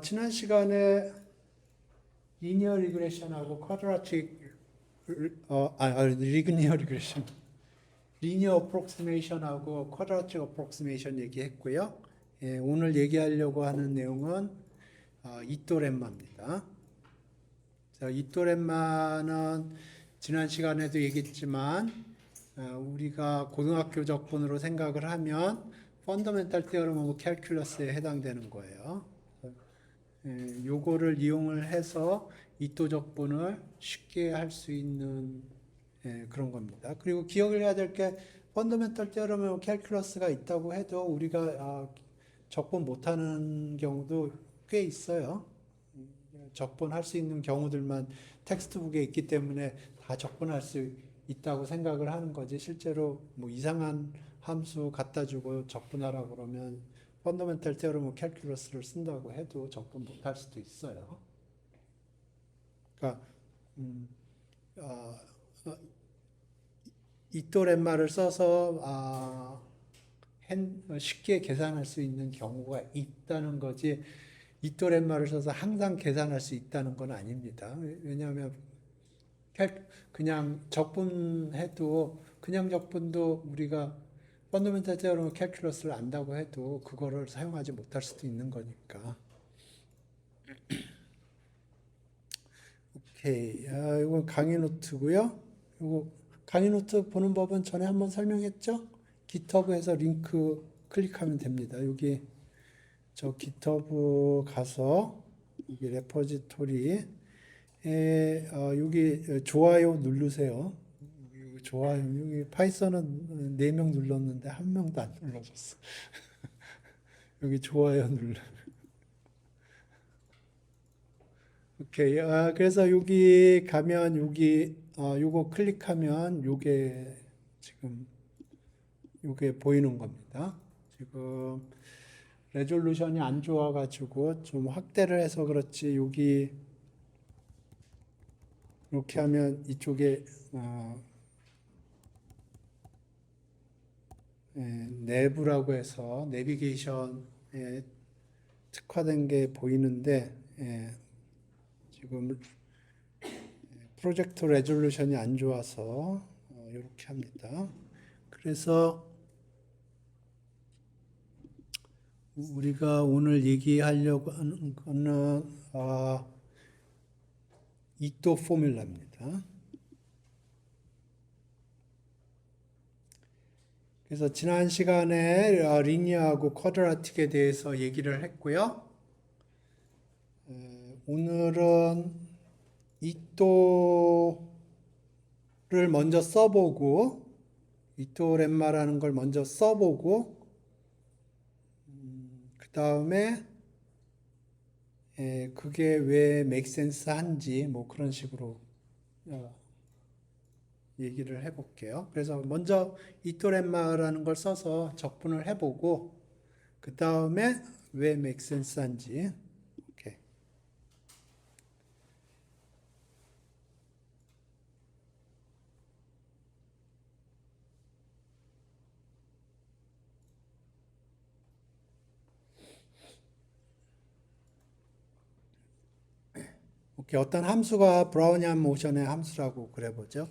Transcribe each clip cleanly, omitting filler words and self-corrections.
지난 시간에 리니어 리그레션하고 쿼드라틱 리니어 리그레션, 리니어 어프록시메이션하고 쿼드라틱 어프록시메이션 얘기했고요. 오늘 얘기하려고 하는 내용은 이토렘마입니다. 이토렘마는 지난 시간에도 얘기했지만 우리가 고등학교 적분으로 생각을 하면 펀더멘탈 테어럼 오브 캘큘러스에 해당되는 거예요. 요거를 이용을 해서 이토 적분을 쉽게 할 수 있는 그런 겁니다. 그리고 기억을 해야 될 게 펀더멘탈 테어럼 오브 캘큘러스가 있다고 해도 우리가 적분 못하는 경우도 꽤 있어요. 적분할 수 있는 경우들만 텍스트북에 있기 때문에 다 적분할 수 있다고 생각을 하는 거지, 실제로 뭐 이상한 함수 갖다 주고 적분하라고 그러면 펀더멘탈 테어럼 오브 캘큘러스를 쓴다고 해도 적분 못할 수도 있어요. 그러니까 이토렘마를 써서 쉽게 계산할 수 있는 경우가 있다는 거지, 이토렘마를 써서 항상 계산할 수 있다는 건 아닙니다. 왜냐하면 그냥 적분해도, 그냥 적분도 우리가 펀더멘탈 테어럼 캘큘러스를 안다고 해도 그거를 사용하지 못할 수도 있는 거니까. 오케이. 이건 강의 노트고요. 이거 강의 노트 보는 법은 전에 한번 설명했죠? GitHub에서 링크 클릭하면 됩니다. 여기 저 GitHub 가서 여기 레포지토리에 여기 좋아요 누르세요. 좋아요. 여기 파이썬은 4명 눌렀는데 1명도 안 눌러줬어. 여기 좋아요 눌러. 오케이. 그래서 여기 가면 여기 요거 클릭하면 요게 지금 요게 보이는 겁니다. 지금 레졸루션이 안 좋아가지고 좀 확대를 해서 그렇지, 여기 이렇게 하면 이쪽에 내부라고 해서 내비게이션에 특화된 게 보이는데, 지금 프로젝트 레졸루션이 안 좋아서 이렇게 합니다. 그래서 우리가 오늘 얘기하려고 하는 거는 이토 포뮬라입니다. 그래서 지난 시간에 리니어하고 쿼드라틱에 대해서 얘기를 했고요. 오늘은 이토를 먼저 써보고, 이토렘마라는 걸 먼저 써보고, 그 다음에 그게 왜 make sense 한지 뭐 그런 식으로 얘기를 해볼게요. 그래서 먼저 이토렘마라는 걸 써서 적분을 해보고, 그 다음에 왜 make sense 한지. 오케이. 어떤 함수가 브라우니안 모션의 함수라고 그래보죠.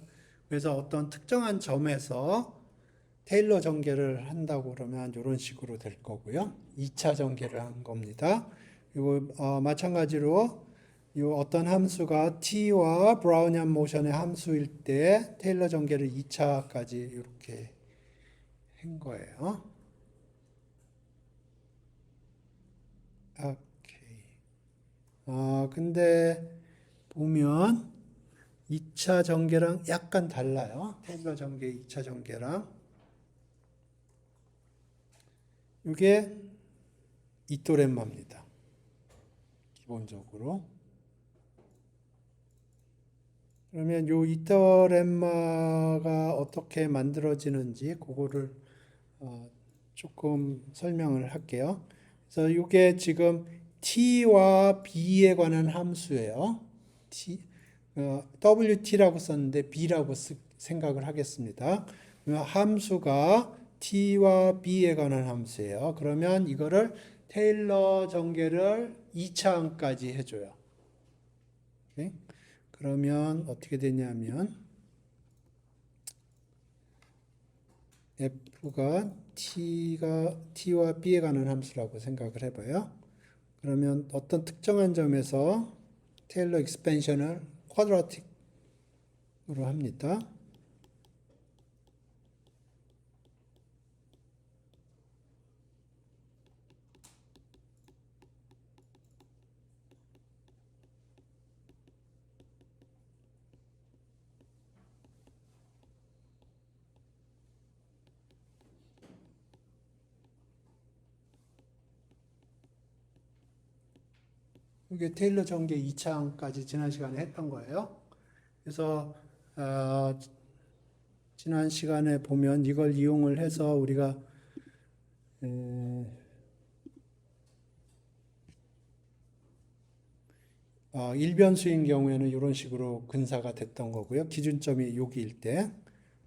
그래서 어떤 특정한 점에서 테일러 전개를 한다고 그러면 이런 식으로 될 거고요. 2차 전개를 한 겁니다. 그리고 마찬가지로 이 어떤 함수가 t와 브라우니안 모션의 함수일 때 테일러 전개를 2차까지 이렇게 한 거예요. 오케이. 근데 보면 2차 전개랑 약간 달라요. 테일러 전개 2차 전개랑. 이게 이토렘마입니다. 기본적으로. 그러면 요 이토렘마가 어떻게 만들어지는지 그거를 조금 설명을 할게요. 그래서 이게 지금 t와 b에 관한 함수예요. wt라고 썼는데 b라고 생각을 하겠습니다. 함수가 t와 b에 관한 함수예요. 그러면 이거를 테일러 전개를 2차항까지 해줘요. 오케이? 그러면 어떻게 되냐면 f가 t와 b에 가는 함수라고 생각을 해봐요. 그러면 어떤 특정한 점에서 테일러 익스펜션을 쿼드라틱으로 합니다. 이게 테일러 전개 2차항까지 지난 시간에 했던 거예요. 그래서 지난 시간에 보면 이걸 이용을 해서 우리가 일변수인 경우에는 이런 식으로 근사가 됐던 거고요. 기준점이 여기일 때.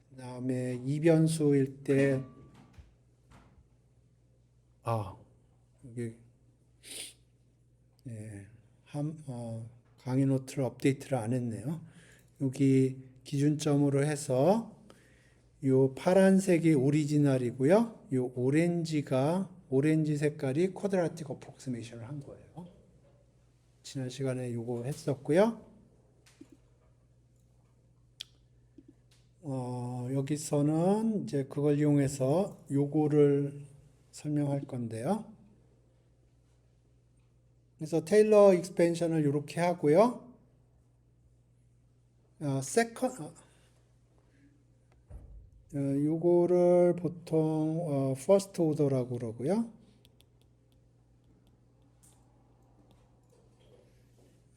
그 다음에 이변수일 때, 여기, 강의 노트를 업데이트를 안 했네요. 여기 기준점으로 해서 요 파란색이 오리지널이고요. 요 오렌지 색깔이 쿼드라틱 어프록시메이션을 한 거예요. 지난 시간에 요거 했었고요. 여기서는 이제 그걸 이용해서 요거를 설명할 건데요. 그래서 테일러 익스펜션을 이렇게 하고요. 요거를 보통 first order라고 그러고요.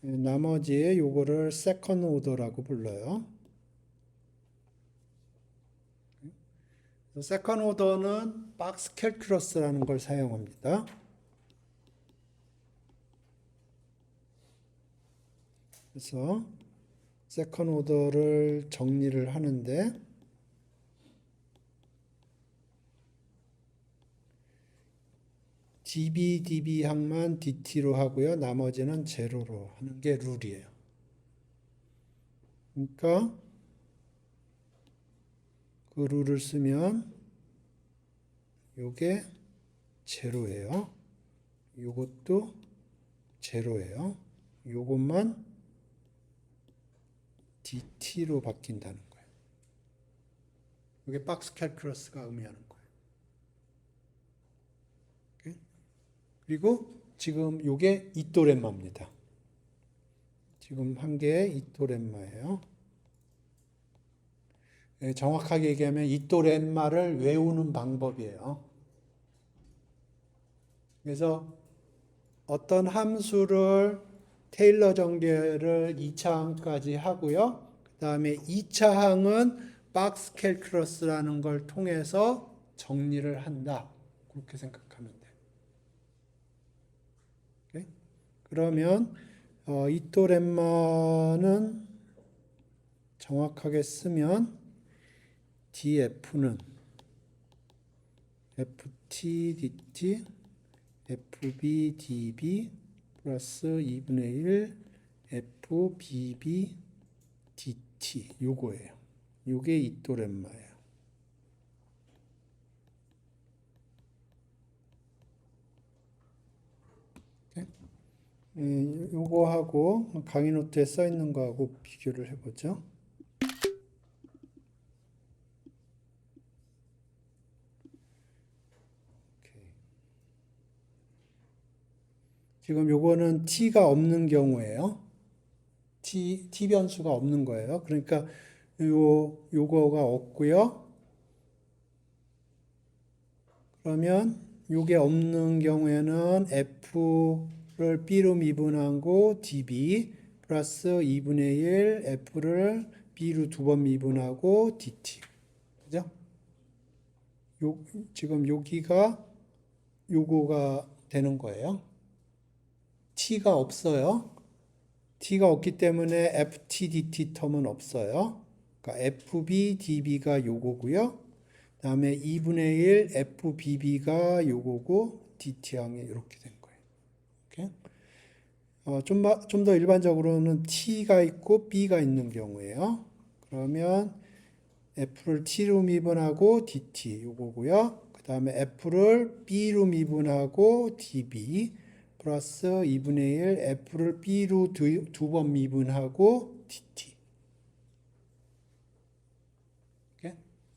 나머지 요거를 second order라고 불러요. second order는 박스 캘큘러스라는 걸 사용합니다. 그래서 second order를 정리를 하는데 db 항만 dt로 하고요. 나머지는 제로로 하는 게 룰이에요. 그러니까 그 룰을 쓰면 요게 제로예요. 요것도 제로예요. 요것만 dt로 바뀐다는 거예요. 이게 박스 캘큘러스가 의미하는 거예요. 그리고 지금 요게 이토렘마입니다. 지금 한 게 이토렘마예요. 정확하게 얘기하면 이토렘마를 외우는 방법이에요. 그래서 어떤 함수를 테일러 전개를 2차항까지 하고요. 그 다음에 2차항은 박스 캘큘러스라는 걸 통해서 정리를 한다. 그렇게 생각하면 돼요. 오케이? 그러면 이토렘마는 정확하게 쓰면 df는 ft dt fb db 플러스 2분의 1 fbb dt 요거예요. 요게 이토렘마예요. 요거하고 강의 노트에 써 있는 거하고 비교를 해보죠. 지금 요거는 t가 없는 경우예요. t 변수가 없는 거예요. 그러니까 요거가 없고요. 그러면 요게 없는 경우에는 f를 b로 미분하고 db 플러스 2분의 1 f를 b로 두 번 미분하고 dt. 그죠? 지금 여기가 요거가 되는 거예요. t가 없어요. t가 없기 때문에 ft dt 텀은 없어요. 그러니까 fb db가 요거고요. 그 다음에 2분의 1 fbb가 요거고 DT항이 이렇게 된 거예요. 오케이? 좀 더 일반적으로는 T가 있고 B가 있는 경우에요. 그러면 F를 T로 미분하고 DT 요거고요. 그 다음에 F를 B로 미분하고 DB 플러스 2분의 1 F를 B로 두 번 미분하고 DT.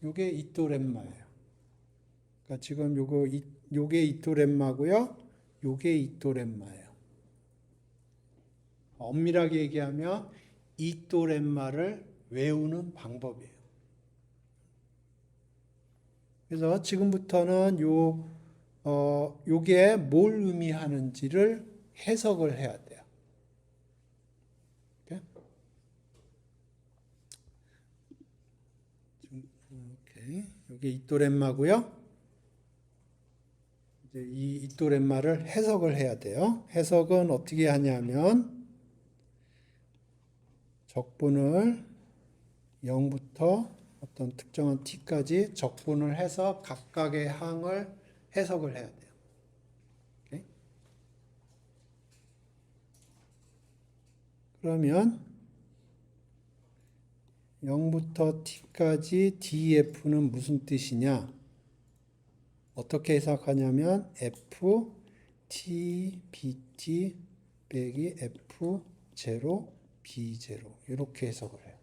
요게 이토렘마예요. 그러니까 지금 요게 이토렘마고요. 요게 이토렘마예요. 엄밀하게 얘기하면 이토렘마를 외우는 방법이에요. 그래서 지금부터는 요게 뭘 의미하는지를 해석을 해야 돼요. 오케이. 요게 이토렘마고요. 이제 이 이토렘마를 해석을 해야 돼요. 해석은 어떻게 하냐면 적분을 0부터 어떤 특정한 t까지 적분을 해서 각각의 항을 해석을 해야 돼요. 오케이? 그러면 0부터 t까지 df는 무슨 뜻이냐? 어떻게 해석하냐면 f t bt 빼기 f 0 b 0 이렇게 해석을 해요.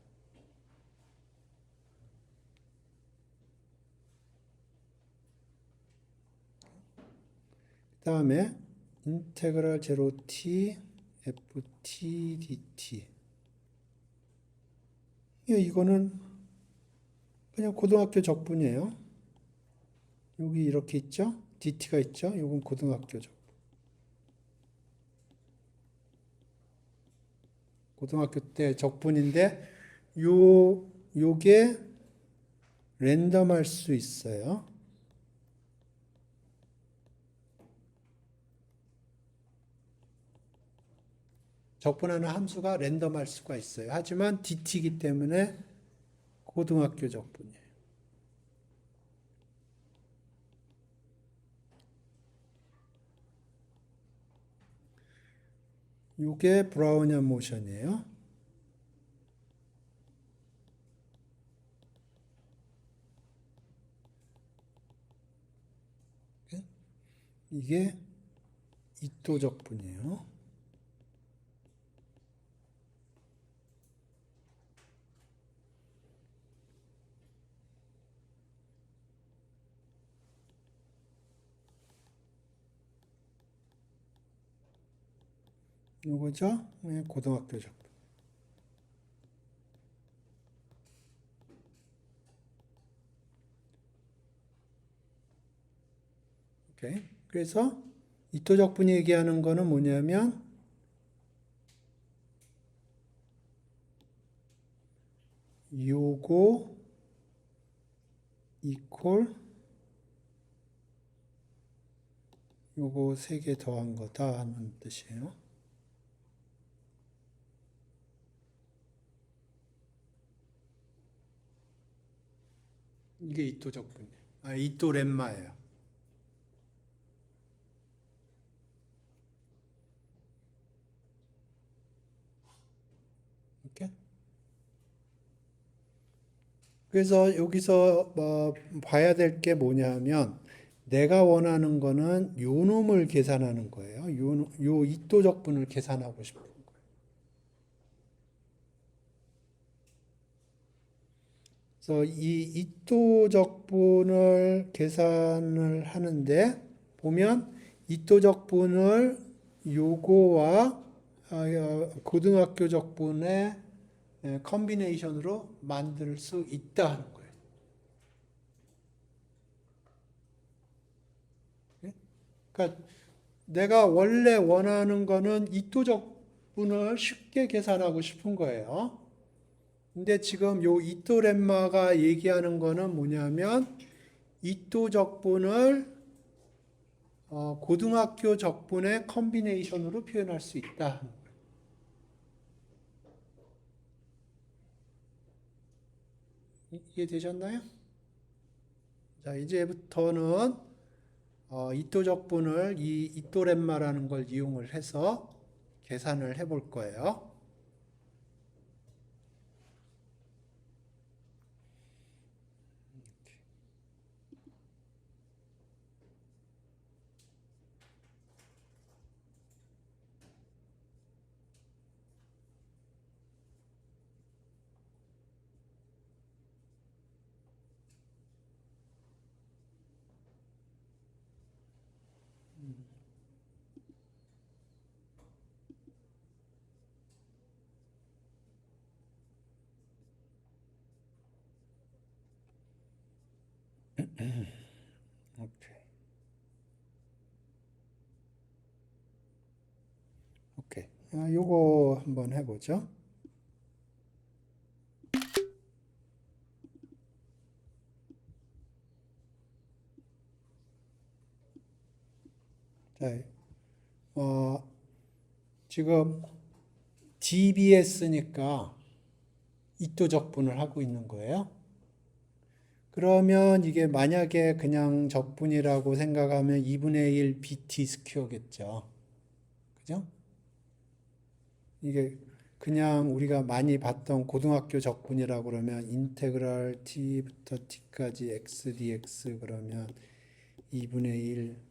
그 다음에 인테그랄 0t ft dt 이거는 그냥 고등학교 적분이에요. 여기 이렇게 있죠? dt가 있죠? 이건 고등학교 적분. 고등학교 때 적분인데 요게 랜덤할 수 있어요. 적분하는 함수가 랜덤할 수가 있어요. 하지만 dt이기 때문에 고등학교 적분이에요. 이게 브라우니안 모션이에요. 이게 이토 적분이에요. 요거죠? 고등학교 적분. 오케이. 그래서 이토 적분이 얘기하는 거는 뭐냐면 요거 이퀄 요거 3개 더한 거다 하는 뜻이에요. 이게 이토 적분이에요. 이토 렘마예요. 이렇게. 그래서 여기서 봐야 될 게 뭐냐면 내가 원하는 거는 요 놈을 계산하는 거예요. 요 이토 적분을 계산하고 싶은 거예요. 그래서 이 이토 적분을 계산을 하는데 보면 이토 적분을 요거와 고등학교 적분의 컨비네이션으로 만들 수 있다 하는 거예요. 그러니까 내가 원래 원하는 거는 이토 적분을 쉽게 계산하고 싶은 거예요. 근데 지금 요 이토 렘마가 얘기하는 거는 뭐냐면 이토 적분을 고등학교 적분의 컨비네이션으로 표현할 수 있다. 이해되셨나요? 자, 이제부터는 이또적분을 이 이또렘마라는 걸 이용을 해서 계산을 해볼 거예요. 오케이. 오케이. 요거 한번 해보죠. 자, 지금 DBS니까 이또적분을 하고 있는 거예요. 그러면 이게 만약에 그냥 적분이라고 생각하면 2분의 1 BT 스퀘어겠죠. 그죠? 이게 그냥 우리가 많이 봤던 고등학교 적분이라고 그러면 인테그랄 t부터 t까지 x dx 그러면 2분의 1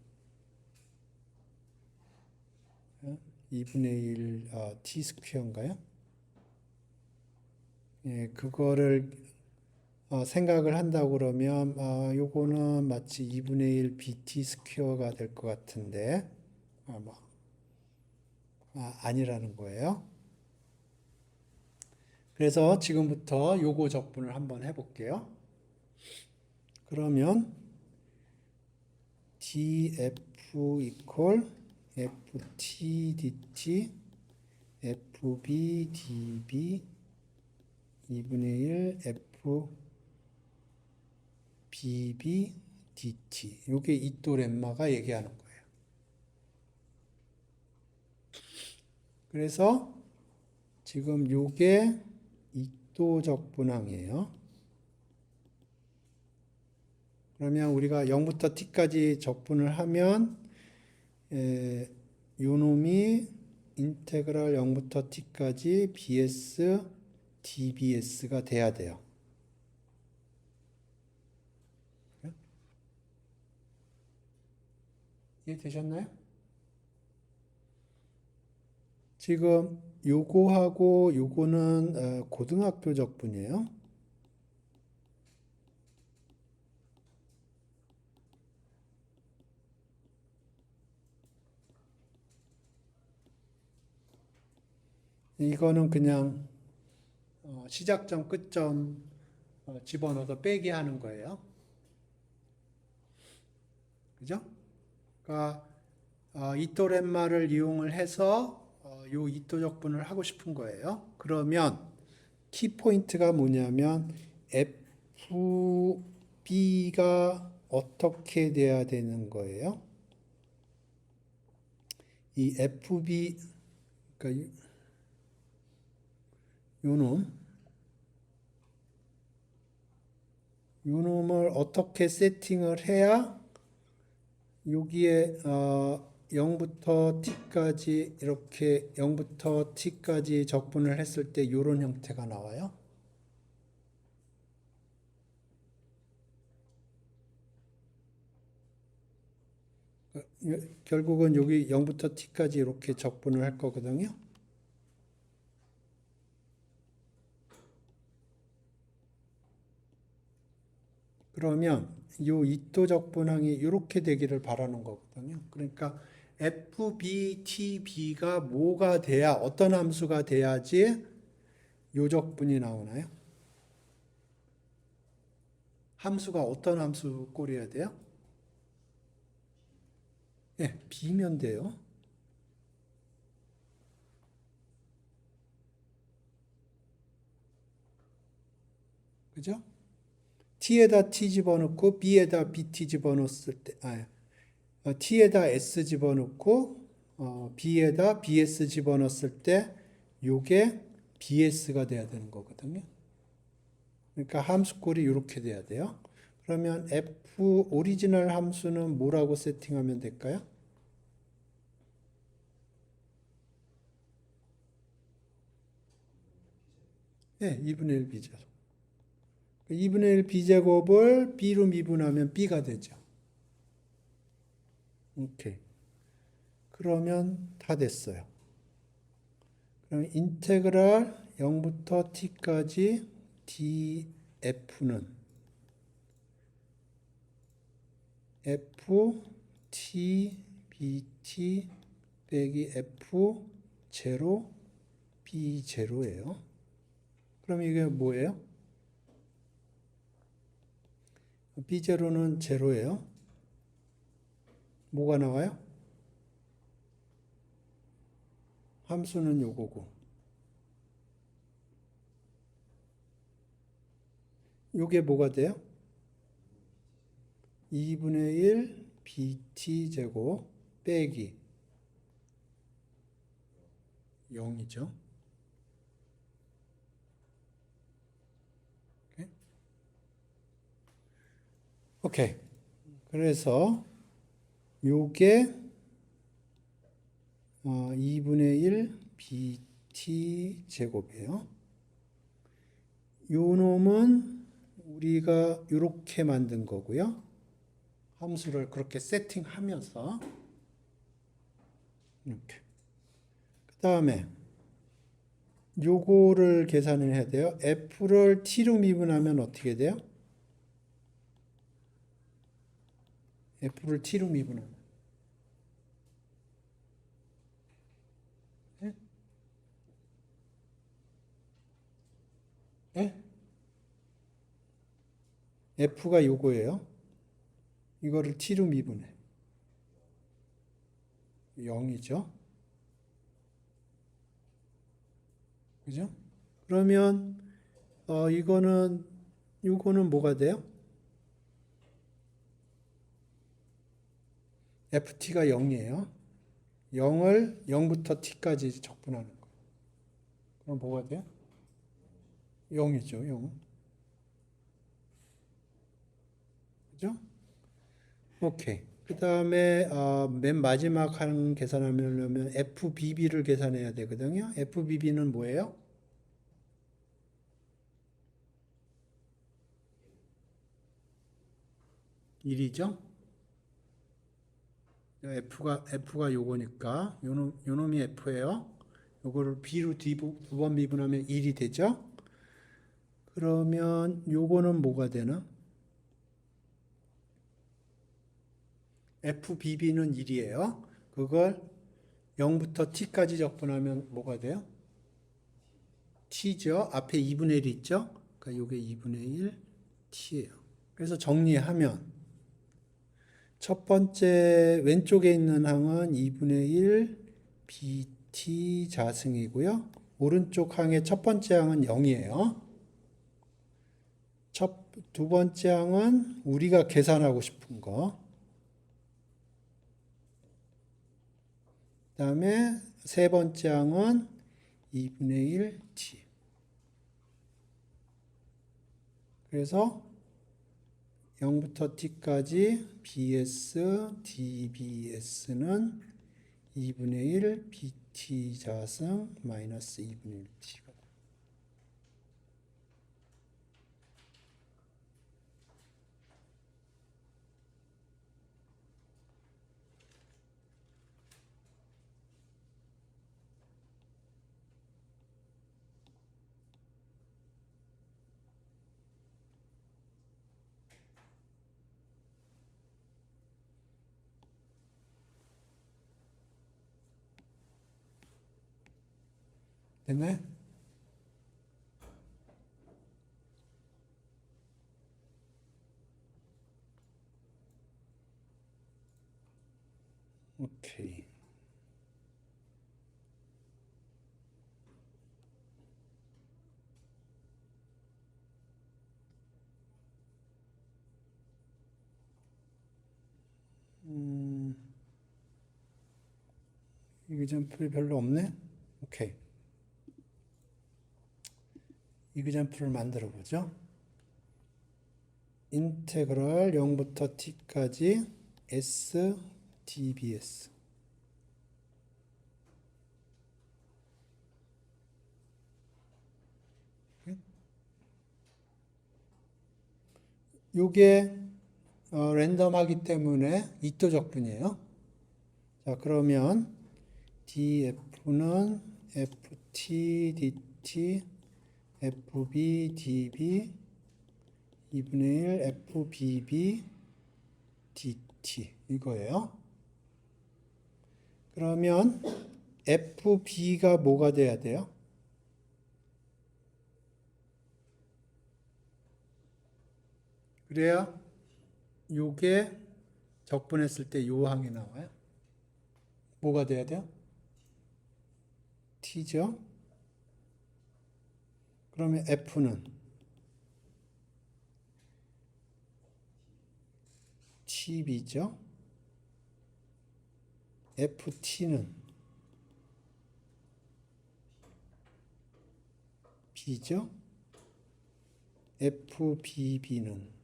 2분의 1 t 스퀘어인가요? 예, 그거를 생각을 한다고 그러면 요거는 마치 2분의 1 bt 스퀘어가 될 것 같은데 아마 아니라는 거예요. 그래서 지금부터 요거 적분을 한번 해볼게요. 그러면 df equal ft dt fb db 2분의 1 f bb dt 요게 이또렘마가 얘기하는 거예요. 그래서 지금 요게 이또적분항이에요. 그러면 우리가 0부터 t까지 적분을 하면 요 놈이 인테그랄 0부터 t까지 bs dbs가 돼야 돼요. 이해되셨나요? 지금 요거하고 요거는 고등학교 적분이에요. 이거는 그냥 시작점 끝점 집어넣어서 빼기 하는 거예요. 그죠? 그러니까 이또렘마를 이용을 해서 요 이또적분을 하고 싶은 거예요. 그러면 키포인트가 뭐냐면 FB가 어떻게 돼야 되는 거예요? 이 FB, 그러니까 요 놈을 어떻게 세팅을 해야 여기에 0부터 t까지 이렇게 0부터 t까지 적분을 했을 때 이런 형태가 나와요. 결국은 여기 0부터 t까지 이렇게 적분을 할 거거든요. 그러면 이 이또적분항이 이렇게 되기를 바라는 거거든요. 그러니까 FBTB가 뭐가 돼야 어떤 함수가 돼야지 요적분이 나오나요? 함수가 어떤 함수 꼴이어야 돼요? 예, B면 돼요. 그죠? T에다 T 집어넣고 B에다 BT 집어넣었을 때, T에다 S 집어넣고 B에다 BS 집어넣었을 때 요게 BS가 돼야 되는 거거든요. 그러니까 함수꼴이 이렇게 돼야 돼요. 그러면 f 오리지널 함수는 뭐라고 세팅하면 될까요? 네, 2분의 1 b제곱. 2분의 1 b제곱을 b로 미분하면 b가 되죠. 오케이. 그러면 다 됐어요. 그럼 인테그랄 0부터 t까지 df는 f t bt 빼기 f 제로 b 제로예요. 그럼 이게 뭐예요? b 제로는 제로예요. 뭐가 나와요? 함수는 요거고. 요게 뭐가 돼요? 2분의 1 bt 제곱 빼기 0이죠. 오케이. 그래서 요게 2분의 1 bt 제곱이에요. 요 놈은 우리가 이렇게 만든 거고요. 함수를 그렇게 세팅하면서 이렇게. 그 다음에 요거를 계산을 해야 돼요. f를 t로 미분하면 어떻게 돼요? f를 t로 미분하면 네? 네? f가 요거예요. 이거를 t로 미분해. 0이죠. 그죠? 그러면 요거는 뭐가 돼요? ft가 0이에요. 0을 0부터 t까지 적분하는 거. 그럼 뭐가 돼요? 0이죠. 0. 그죠? 오케이. 그 다음에 맨 마지막 한 계산하려면 FBB를 계산해야 되거든요. FBB는 뭐예요? 일이죠. F가 요거니까 요 놈이 F예요. 요거를 B로 두 번 미분하면 1이 되죠. 그러면 요거는 뭐가 되나? FBB는 1이에요. 그걸 0부터 t까지 적분하면 뭐가 돼요? t죠. 앞에 2분의 1 있죠? 그러니까 요게 2분의 1 t예요. 그래서 정리하면 첫 번째 왼쪽에 있는 항은 2분의 1 bt 자승이고요. 오른쪽 항의 첫 번째 항은 0이에요. 두 번째 항은 우리가 계산하고 싶은 거. 그 다음에 세 번째 항은 2분의 1 t. 그래서 0부터 t까지 bs dbs는 2분의 1 bt 자승 마이너스 2분의 1 t가 돼요. 됐나요? 오케이. 이그젠플이 별로 없네? 오케이. 이그젠플을 만들어 보죠. 인테그럴 0부터 t까지 s dbs. 요게 랜덤하기 때문에 이또 적분이에요. 자, 그러면 df는 ft dt fb db 2분의 1 fbb dt 이거예요. 그러면 fb가 뭐가 돼야 돼요? 그래야 요게 적분했을 때 요 항이 나와요. 뭐가 돼야 돼요? t죠. 그러면 f는 tb죠. ft는 b죠. fbb는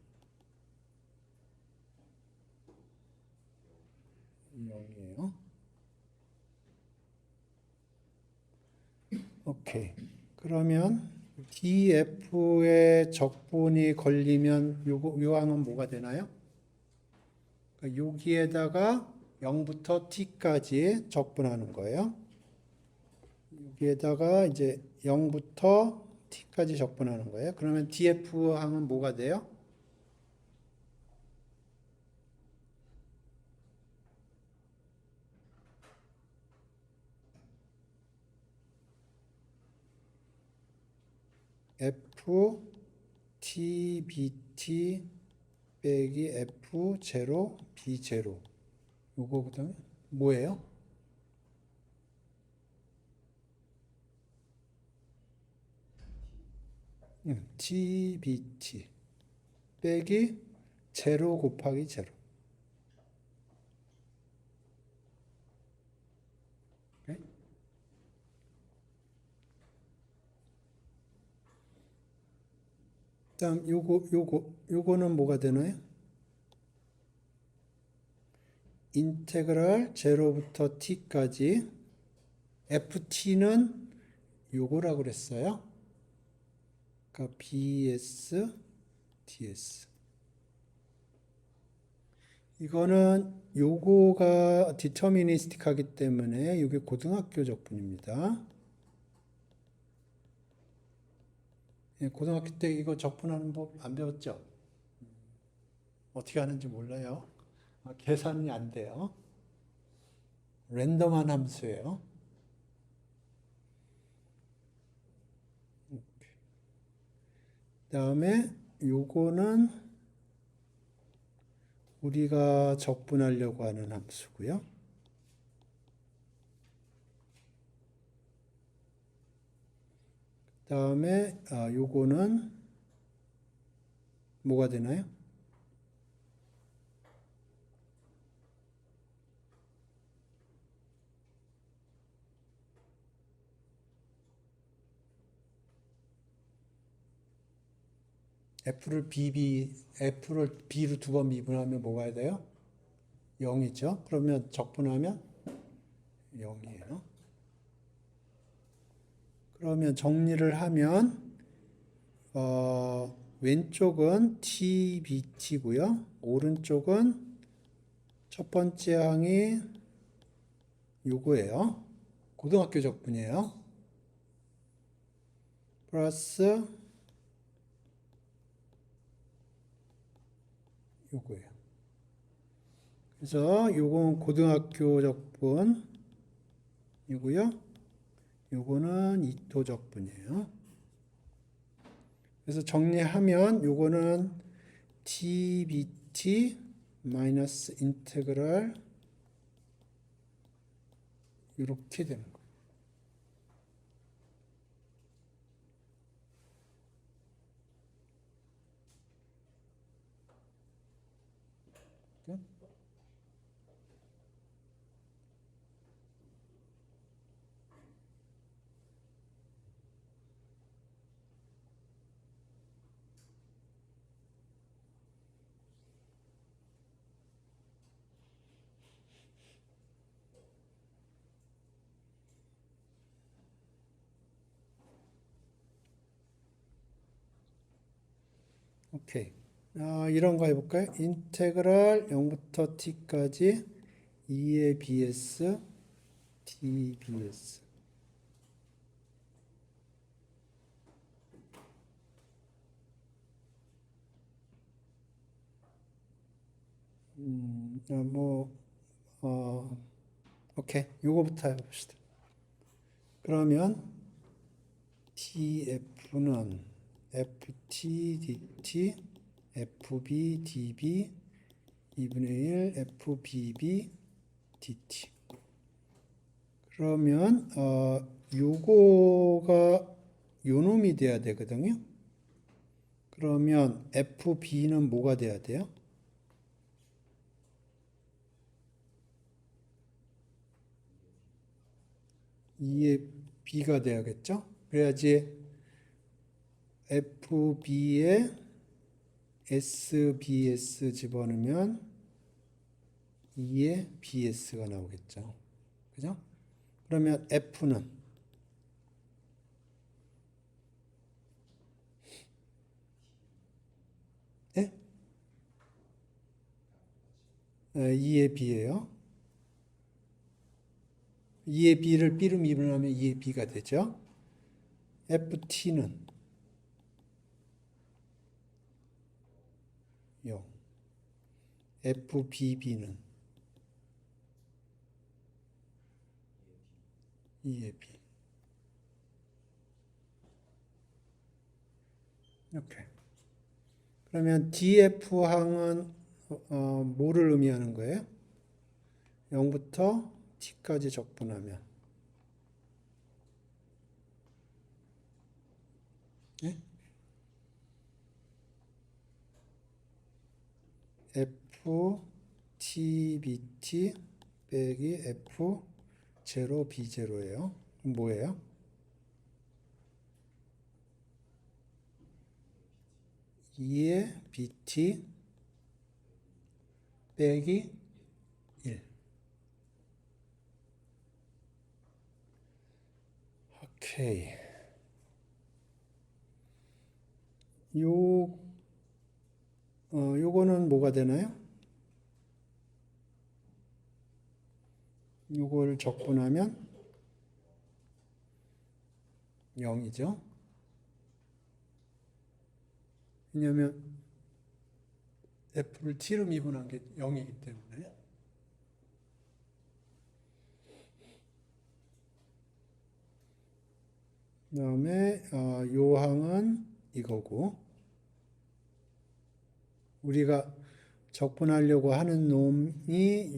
0이에요. 오케이. 그러면 df의 적분이 걸리면 요 항은 뭐가 되나요? 그러니까 여기에다가 0부터 t까지 적분하는 거예요. 여기에다가 이제 0부터 t까지 적분하는 거예요. 그러면 df 항은 뭐가 돼요? f tbt 빼기 f0 b0 요거 그다음에 뭐예요? tbt 빼기 0 곱하기 0. 오케이? 다음 요거는 뭐가 되나요? 인테그랄 0부터 t까지 ft는 요거라고 그랬어요. 그러니까 bs ds. 이거는 요거가 디터미니스틱하기 때문에 이게 고등학교 적분입니다. 예, 고등학교 때 이거 적분하는 법 안 배웠죠? 어떻게 하는지 몰라요. 계산이 안 돼요. 랜덤한 함수예요. 다음에 요거는 우리가 적분하려고 하는 함수고요. 다음에 요거는 뭐가 되나요? F를 B로 두 번 미분하면 뭐가 돼요? 0이죠. 그러면 적분하면 0이에요. 그러면 정리를 하면 왼쪽은 TBT고요. 오른쪽은 첫 번째 항이 요거예요. 고등학교 적분이에요. 플러스 요거예요. 그래서 요건 고등학교 적분 이고요. 요거는 이토 적분이에요. 그래서 정리하면 요거는 tbt 마이너스 인테그랄 이렇게 되는 거예요. 오케이. 이런 거 해볼까요? 인테그랄 0부터 t까지 2의 bs dbs. 오케이. 요거부터 해봅시다. 그러면 df는 ft dt fb db 2분의 1 fbb dt. 그러면 요거가 요놈이 돼야 되거든요. 그러면 fb는 뭐가 돼야 돼요? 2의 b가 돼야겠죠? 그래야지 fb에 sbs 집어넣으면 2의 bs가 나오겠죠. 그죠? 그러면 f는 예? 2의 b예요. 2의 b를 b로 미분하면 2의 b가 되죠. ft는 0. fbb는 2의 b. 이렇게. 그러면 df항은 뭐를 의미하는 거예요? 0부터 t까지 적분하면 예? f tbt 빼기 f 0 b0예요. 뭐예요? 2의 bt 빼기 1. 오케이. 요거는 뭐가 되나요? 요걸 적분하면 0이죠. 왜냐하면 f를 t로 미분한 게 0이기 때문에. 그 다음에 요 항은 이거고 우리가 적분하려고 하는 놈이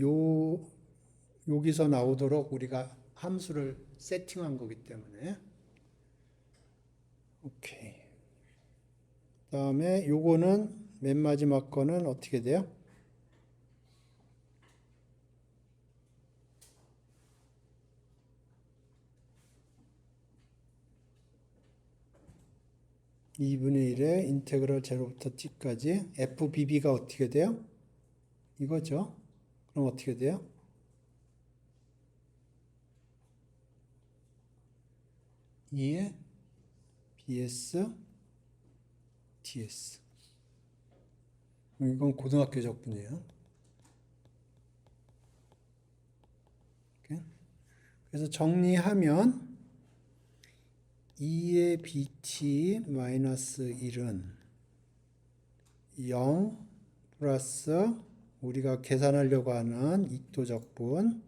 여기서 나오도록 우리가 함수를 세팅한 거기 때문에 오케이. 그 다음에 요거는 맨 마지막 거는 어떻게 돼요? (2분의 1의) 인테그럴 0부터 t까지 fbb가 어떻게 돼요? 이거죠. 그럼 어떻게 돼요? 2의 bs ds. 이건 고등학교 적분이에요. 그래서 정리하면 2의 bt 마이너스 1은 0 플러스 우리가 계산하려고 하는 익도적분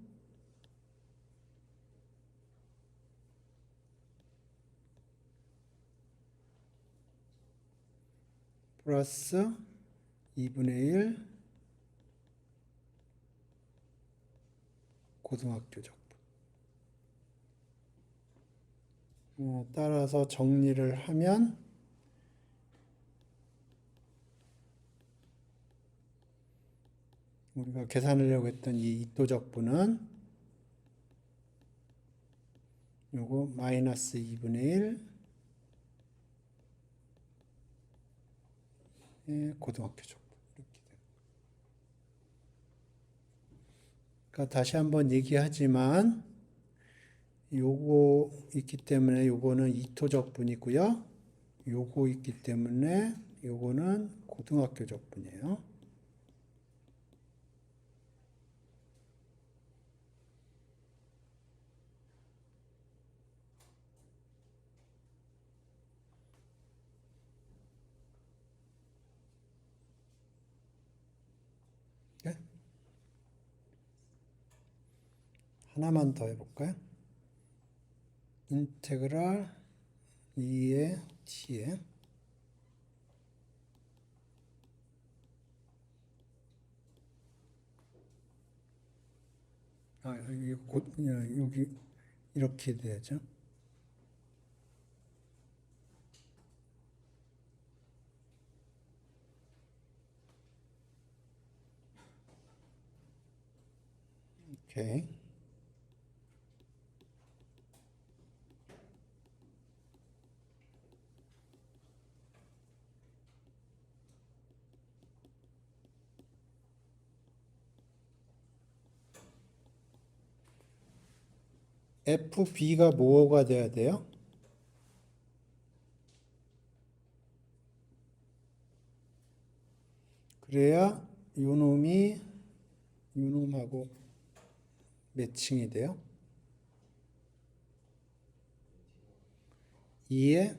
플러스 2분의 1 고등학교 적분. 따라서 정리를 하면 우리가 계산하려고 했던 이 익도적분은 요거 마이너스 2분의 1의 고등학교 적분. 이렇게 됩니다. 그러니까 다시 한번 얘기하지만 요거 있기 때문에 요거는 이토적분이고요. 요거 있기 때문에 요거는 고등학교 적분이에요. 네? 하나만 더 해볼까요? 인테그랄 2의 t에 여기 이렇게 돼야죠. 오케이. FB가 뭐가 돼야 돼요? 그래야 요놈이 요놈하고 매칭이 돼요. 2에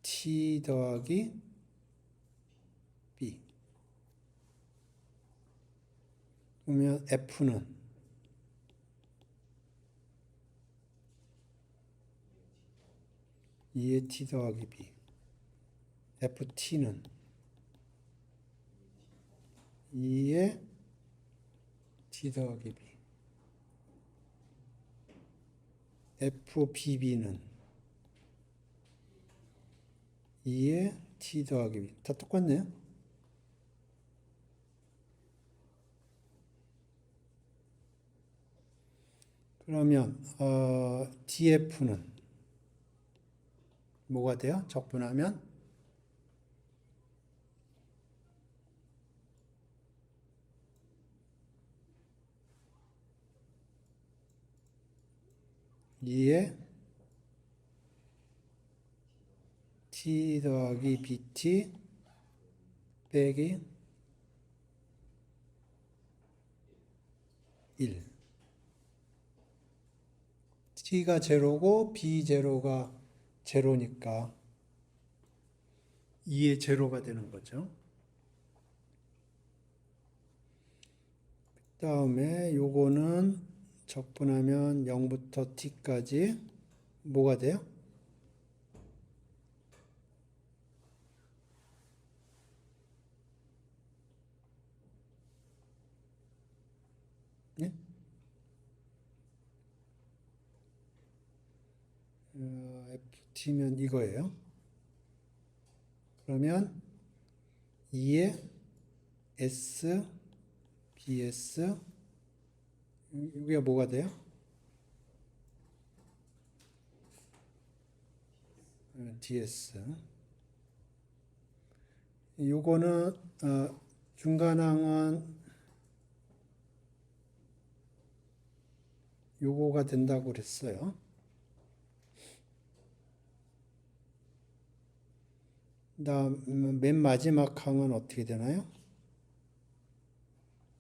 t 더하기 b. 그러면 F는 2의 t 더하기 b. FT는 2의 t 더하기 b. FBB는 2의 t 더하기 b. 다 똑같네요. 그러면 DF는 뭐가 돼요? 적분하면 이에 t 더하기 bt 빼기 1. t가 제로고 b 제로가 제로니까 2의 제로가 되는 거죠. 그 다음에 요거는 적분하면 0부터 t까지 뭐가 돼요? 네? ft면 이거예요. 그러면 2의 s, bs 이게 뭐가 돼요? ds. 요거는 중간항은 요거가 된다고 그랬어요. 다음 맨 마지막 항은 어떻게 되나요?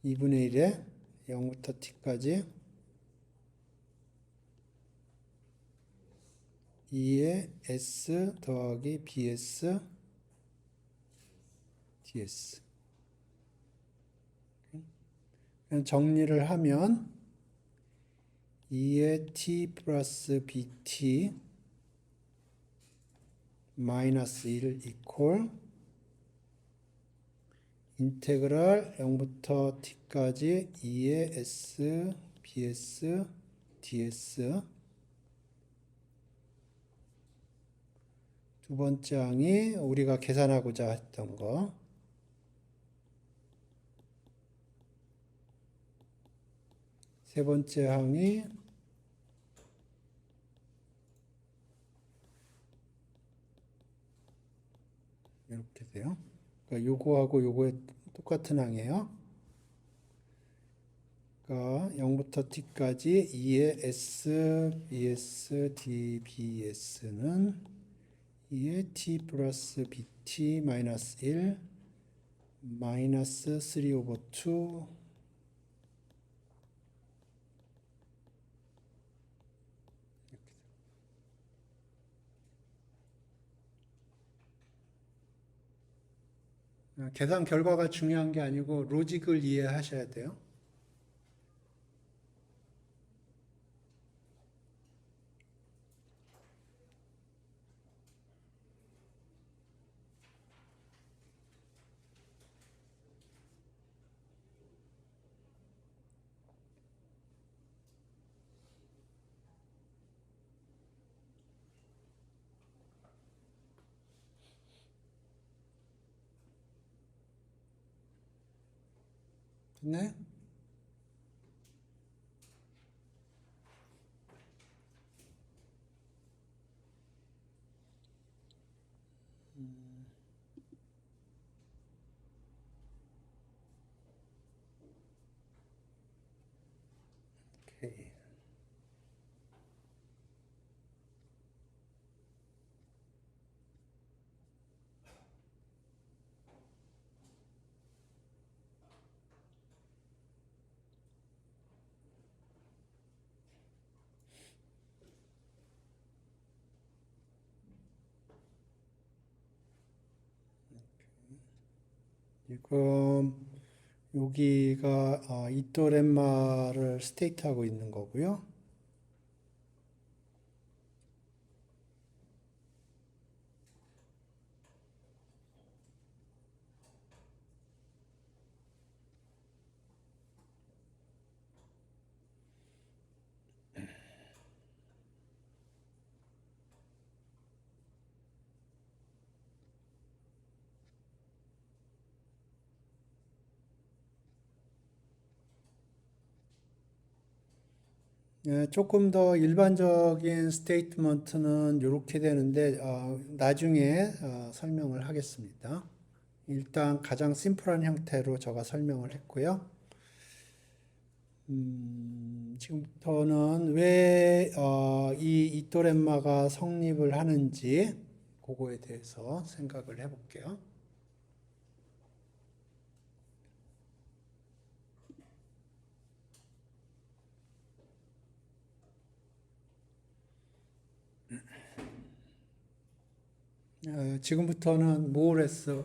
2분의 1에 0부터 t까지 2의 s 더하기 bs ds. 정리를 하면 2의 t 플러스 bt 마이너스 1 이퀄 인테그랄 0부터 t까지 2의 s, bs, ds. 두 번째 항이 우리가 계산하고자 했던 거. 세 번째 항이 이렇게 돼요. 그러니까 요거하고 요거의 똑같은 항이에요. 그러니까 0부터 t까지 2의 s, bs, dbs는 2에 t 플러스 bt 마이너스 1 마이너스 3 오버 2 계산 결과가 중요한 게 아니고 로직을 이해하셔야 돼요. 네? 오케이. 지금 여기가 이또 렘마를 스테이트하고 있는 거고요. 조금 더 일반적인 스테이트먼트는 이렇게 되는데 나중에 설명을 하겠습니다. 일단 가장 심플한 형태로 제가 설명을 했고요. 지금부터는 왜 이 이토렘마가 성립을 하는지 그거에 대해서 생각을 해볼게요. 지금부터는 모어레스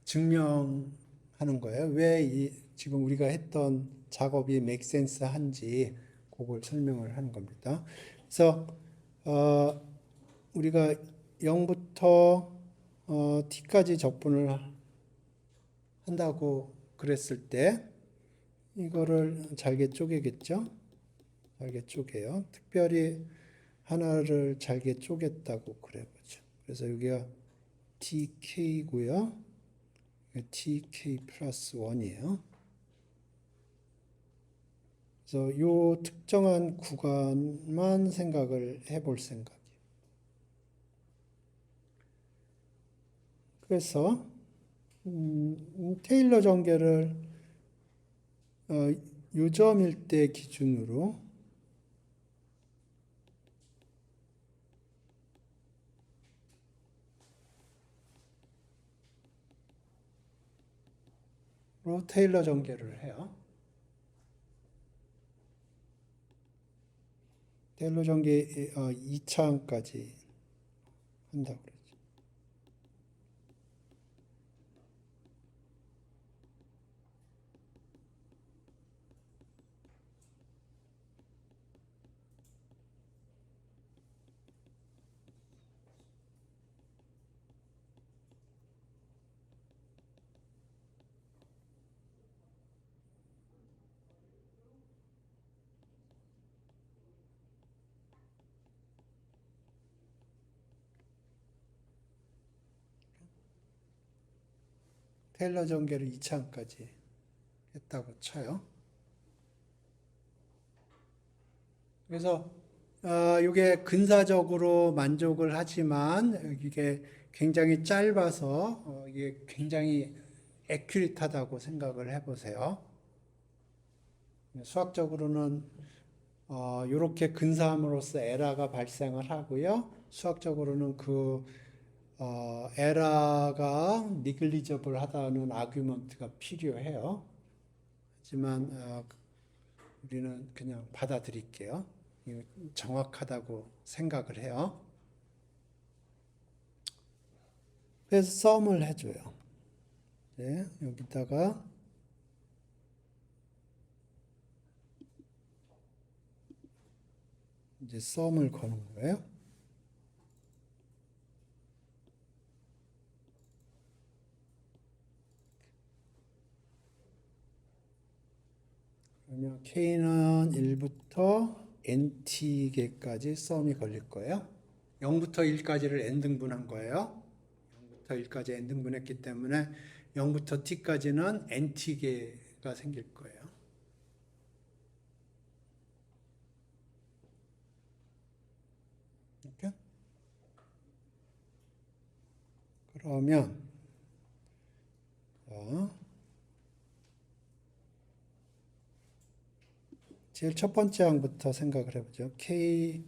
증명하는 거예요. 왜 지금 우리가 했던 작업이 make sense 한지 그걸 설명을 하는 겁니다. 그래서 우리가 0부터 t까지 적분을 한다고 그랬을 때 이거를 잘게 쪼개겠죠? 잘게 쪼개요. 특별히 하나를 잘게 쪼갰다고 그래보죠. 그래서 여기가 TK고요. TK 플러스 1이에요. 그래서 이 특정한 구간만 생각을 해볼 생각이에요. 그래서 테일러 전개를 요점일 때 기준으로 테일러 전개를 해요. 테일러 전개 2차항까지 한다고 그러죠. 테일러 전개를 2차항까지 했다고 쳐요. 그래서 이게 근사적으로 만족을 하지만 이게 굉장히 짧아서 이게 굉장히 애큐릿하다고 생각을 해보세요. 수학적으로는 이렇게 근사함으로써 에러가 발생을 하고요. 수학적으로는 그 에러가 니글리저블 하다는 아규먼트가 필요해요. 하지만 우리는 그냥 받아들일게요. 이거 정확하다고 생각을 해요. 그래서 썸을 해줘요. 네, 여기다가 이제 썸을 거는 거예요. 그러면 K는 1부터 NT개까지 썸이 걸릴 거예요. 0부터 1까지를 n등분한 거예요. 0부터 1까지 n등분했기 때문에 0부터 t까지는 nt개가 생길 거예요. 이렇게? 그러면 제일 첫 번째 항부터 생각을 해보죠. K는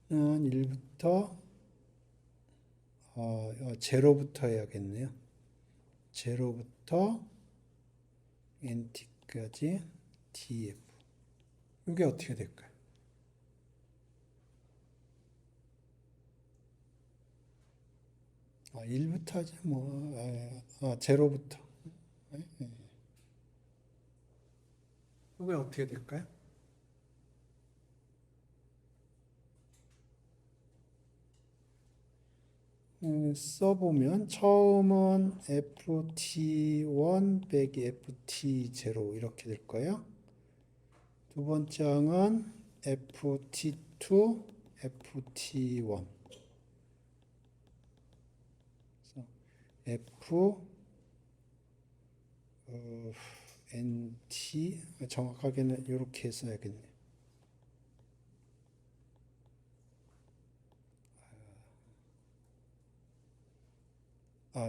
1부터 제로부터 해야겠네요. 제로부터 nt까지 df. 이게 어떻게 될까요? 아, 1부터 하지 뭐. 제로부터. 이게 어떻게 될까요? 써보면 처음은 ft1 빼기 ft0 이렇게 될 거예요. 두 번째 항은 ft2 ft1 f nt 정확하게는 이렇게 써야겠네요.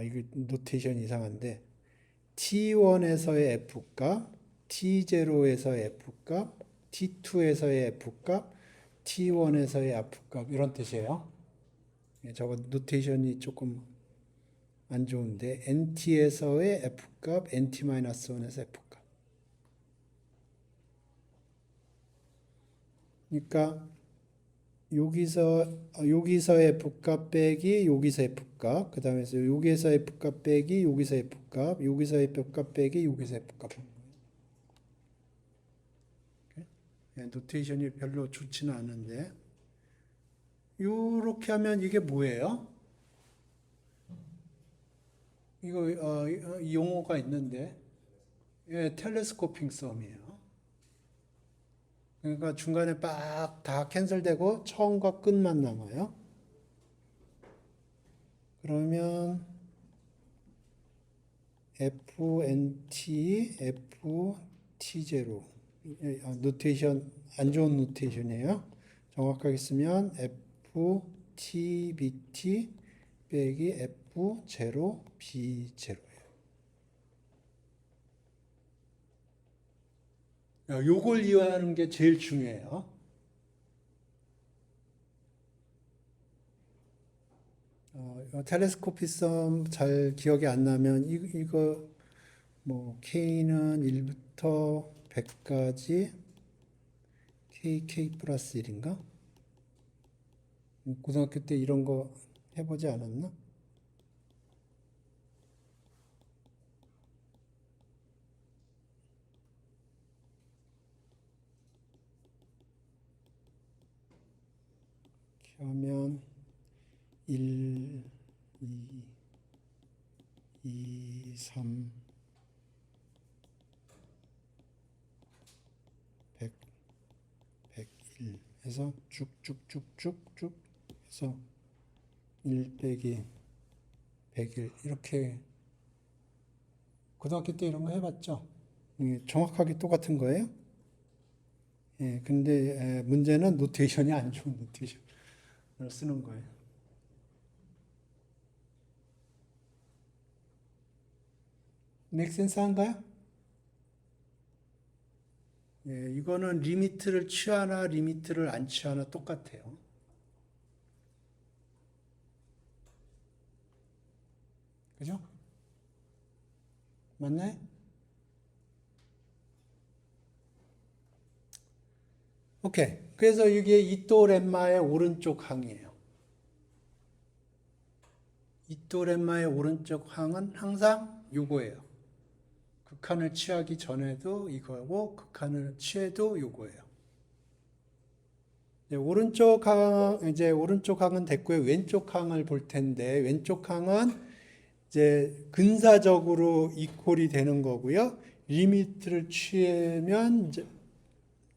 이거 노테이션 이상한데 T1에서의 F값, T0에서의 F값, T2에서의 F값, T1에서의 F값 이런 뜻이에요. 저거 노테이션이 조금 안 좋은데 NT에서의 F값, NT-1에서 F값. 그러니까 여기서의 F값 빼기 여기서 F값, 그 다음에 여기에서 F값 빼기 여기서 F값, 여기서 F값 빼기 여기서 F값. 노테이션이 별로 좋지는 않은데 이렇게 하면 이게 뭐예요? 이거 이 용어가 있는데 텔레스코핑 썸이에요. 그러니까 중간에 빡 다 캔슬되고 처음과 끝만 남아요. 그러면 FNT, FT0 노테이션 안 좋은 노테이션이에요. 정확하게 쓰면 FTBT 빼기 F0, B0예요. 요걸 이해하는 게 제일 중요해요. 텔레스코피 썸 잘 기억이 안 나면 이거 뭐 K는 1부터 100까지 KK 플러스 1인가? 고등학교 때 이런 거 해보지 않았나? 이렇게 하면 1, 2, 3, 100, 101 해서 쭉쭉쭉쭉쭉 해서 1 빼기 101 이렇게 고등학교 때 이런 거 해봤죠? 정확하게 똑같은 거예요. 근데 문제는 노테이션이 안 좋은 노테이션을 쓰는 거예요. 맥센스 한가요? 이거는 리미트를 취하나 리미트를 안 취하나 똑같아요. 그죠? 맞나요? 오케이. 그래서 이게 이토 렘마의 오른쪽 항이에요. 이토 렘마의 오른쪽 항은 항상 요거예요. 극한을 취하기 전에도 이거고 극한을 취해도 요거예요. 이제 오른쪽 항은 됐고요. 왼쪽 항을 볼 텐데 왼쪽 항은 이제 근사적으로 이퀄이 되는 거고요. 리미트를 취하면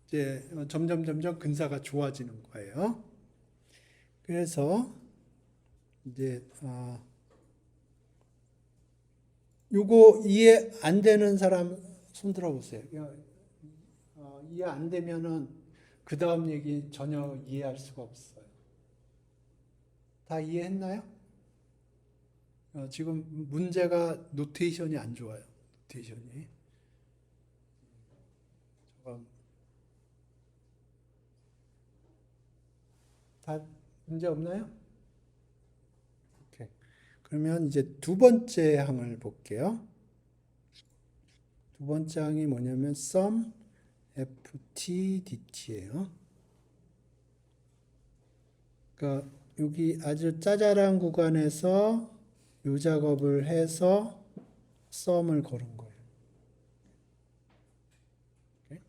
이제 점점 근사가 좋아지는 거예요. 그래서 이제 요거 이해 안 되는 사람 손 들어 보세요. 이해 안 되면은 그 다음 얘기 전혀 이해할 수가 없어요. 다 이해했나요? 지금 문제가 노테이션이 안 좋아요. 노테이션이. 잠깐. 다 문제 없나요? 오케이. 그러면 이제 두 번째 항을 볼게요. 두 번째 항이 뭐냐면 sum ft dt예요. 그러니까 여기 아주 짜잘한 구간에서 요 작업을 해서 sum을 걸은 거예요. 오케이.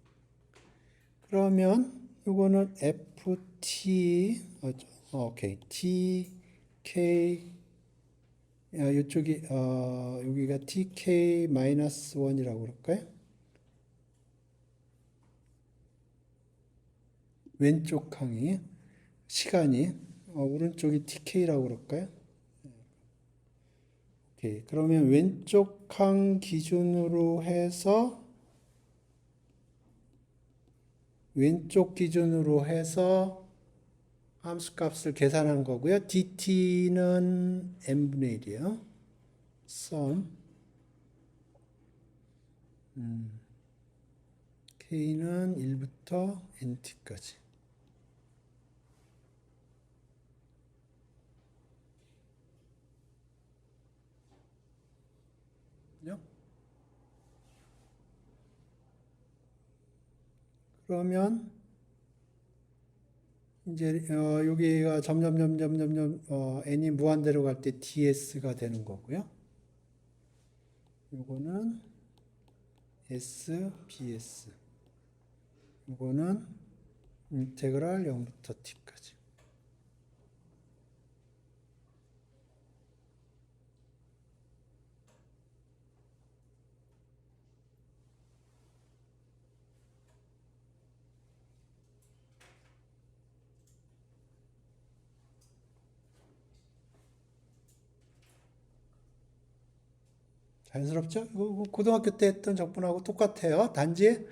그러면 요거는 ft 오케이 tk 이쪽이 여기가 tk-1이라고 그럴까요? 왼쪽 항이 시간이 오른쪽이 TK라고 그럴까요? 오케이. 그러면 왼쪽 항 기준으로 해서 함수값을 계산한 거고요. dt는 n분의 1이에요. sum k는 1부터 nt까지. 그러면 이제 여기가 점점 n이 무한대로 갈 때 ds가 되는 거고요. 요거는 s, bs. 요거는 인테그랄 0부터 t까지. 자연스럽죠? 이거 고등학교 때 했던 적분하고 똑같아요. 단지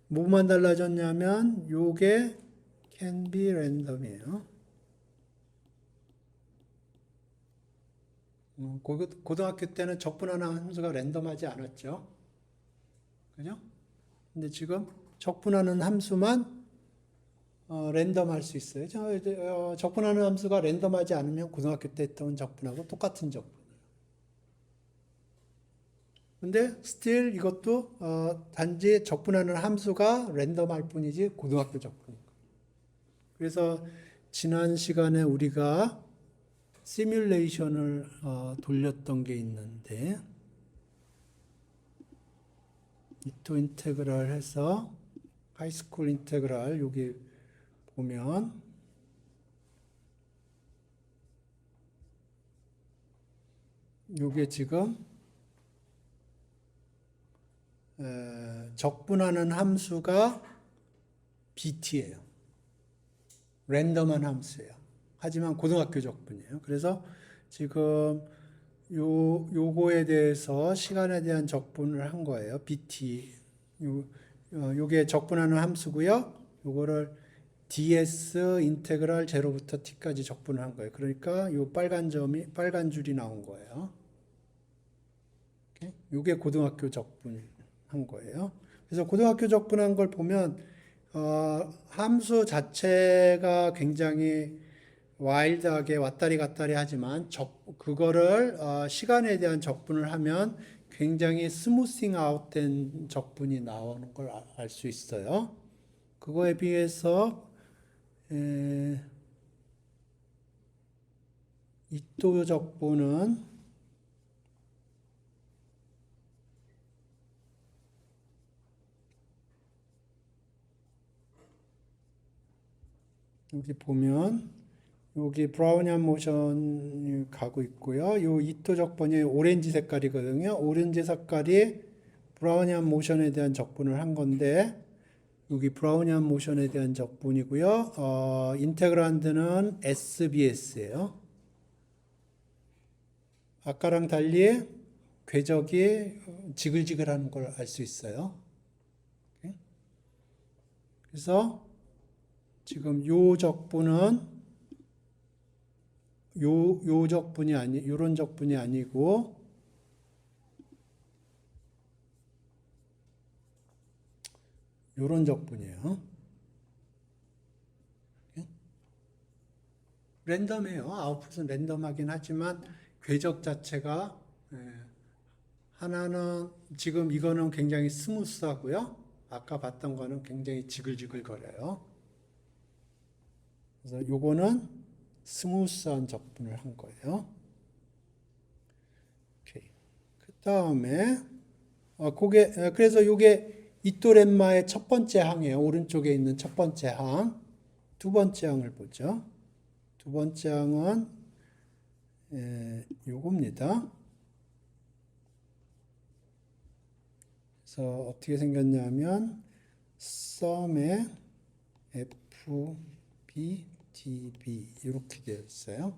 뭐만 달라졌냐면 요게 can be random이에요. 고등학교 때는 적분하는 함수가 랜덤하지 않았죠. 그죠? 근데 지금 적분하는 함수만 랜덤할 수 있어요. 적분하는 함수가 랜덤하지 않으면 고등학교 때 했던 적분하고 똑같은 적분. 근데 still 이것도 단지 적분하는 함수가 랜덤할 뿐이지 고등학교 적분. 그래서 지난 시간에 우리가 시뮬레이션을 돌렸던 게 있는데 이토 인테그랄 해서 하이스쿨 인테그랄 여기 보면 요게 지금 적분하는 함수가 bt예요. 랜덤한 함수예요. 하지만 고등학교 적분이에요. 그래서 지금 요거에 대해서 시간에 대한 적분을 한 거예요. BT. 요게 적분하는 함수고요. 요거를 ds 인테그랄 0부터 t까지 적분을 한 거예요. 그러니까 요 빨간 줄이 나온 거예요. 요게 고등학교 적분 한 거예요. 그래서 고등학교 적분한 걸 보면 함수 자체가 굉장히 와일드하게 왔다리 갔다리 하지만 그거를 시간에 대한 적분을 하면 굉장히 스무싱 아웃된 적분이 나오는 걸 알 수 있어요. 그거에 비해서 이또 적분은 여기 보면 여기 브라우니안 모션이 가고 있고요. 요 이또 적분이 오렌지 색깔이거든요. 오렌지 색깔이 브라우니안 모션에 대한 적분을 한 건데 여기 브라우니안 모션에 대한 적분이고요. 인테그란드는 SBS예요. 아까랑 달리 궤적이 지글지글하는 걸 알 수 있어요. 그래서 지금 요 적분은 요 적분이 요런 적분이 아니고 요런 적분이에요. 랜덤해요. 아웃풋은 랜덤하긴 하지만 궤적 자체가 하나는 지금 이거는 굉장히 스무스하고요. 아까 봤던 거는 굉장히 지글지글 거려요. 그래서 요거는 스무스한 적분을 한 거예요. 오케이. 그 다음에 그래서 요게 이토렘마의 첫 번째 항이에요. 오른쪽에 있는 첫 번째 항. 두 번째 항을 보죠. 두 번째 항은 요겁니다. 그래서 어떻게 생겼냐면 썸의 F, B, D, B 이렇게 되어 있어요.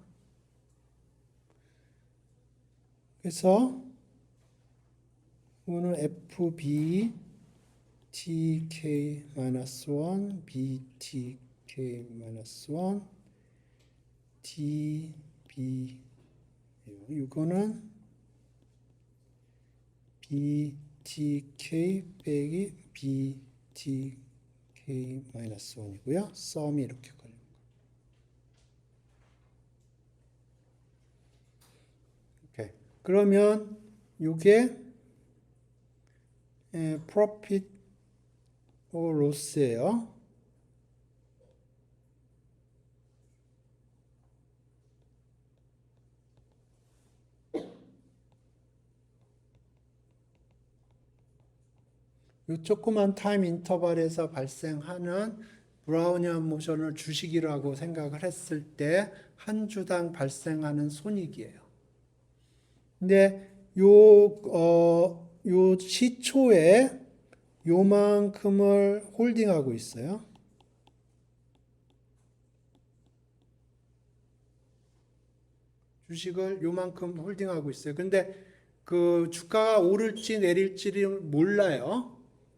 그래서 이거는 F, B, TK-1, BTK-1, DB 이거는 BTK 빼기 BTK-1이고요. 썸이 이렇게 걸립니다. 오케이. 그러면 이게 profit or loss예요. 이 조그만 타임 인터벌에서 발생하는 브라우니안 모션을 주식이라고 생각을 했을 때 한 주당 발생하는 손익이에요. 근데 요 시초에 요만큼을 홀딩하고 있어요. 주식을 요만큼 홀딩하고 있어요. 근데 그 주가가 오를지 내릴지를 몰라요.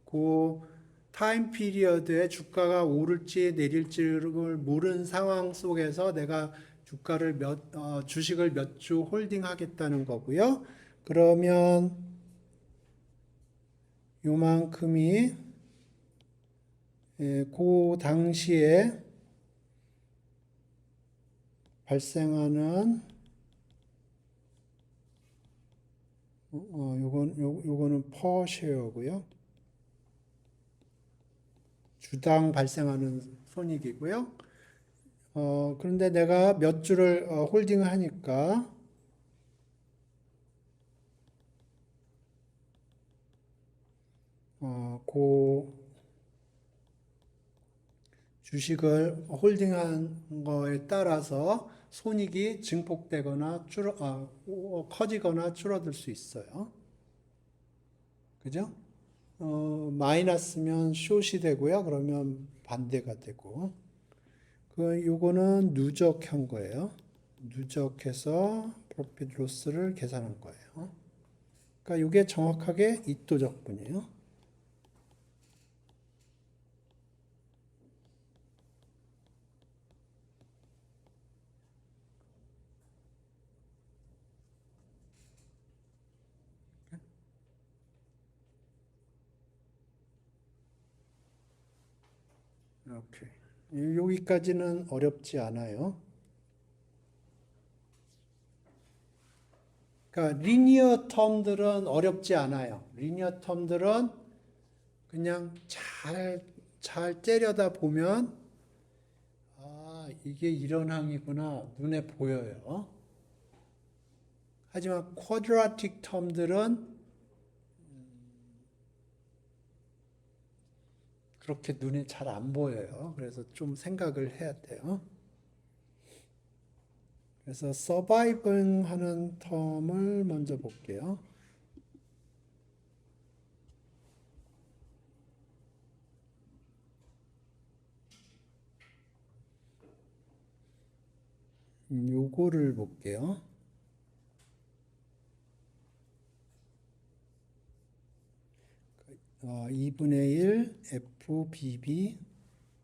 그 타임 피리어드에 주가가 오를지 내릴지를 모르는 상황 속에서 내가 주식을 몇 주 홀딩하겠다는 거고요. 그러면 요만큼이 그 당시에 발생하는 요거는 퍼 쉐어고요. 주당 발생하는 손익이고요. 그런데 내가 몇 주를 홀딩을 하니까 그 주식을 홀딩한 거에 따라서 손익이 증폭되거나 커지거나 줄어들 수 있어요. 그죠? 마이너스면 숏이 되고요. 그러면 반대가 되고. 요거는 누적한 거예요. 누적해서 프로핏 로스를 계산한 거예요. 그러니까 이게 정확하게 이또적분이에요. 오케이. 여기까지는 어렵지 않아요. 그러니까 리니어 텀들은 어렵지 않아요. 리니어 텀들은 그냥 잘 때려다 보면 아, 이게 이런 항이구나 눈에 보여요. 하지만 쿼드라틱 텀들은 그렇게 눈에 잘 안 보여요. 그래서 좀 생각을 해야 돼요. 그래서 서바이빙 하는 텀을 먼저 볼게요. 요거를 볼게요. 2분의 1 FBB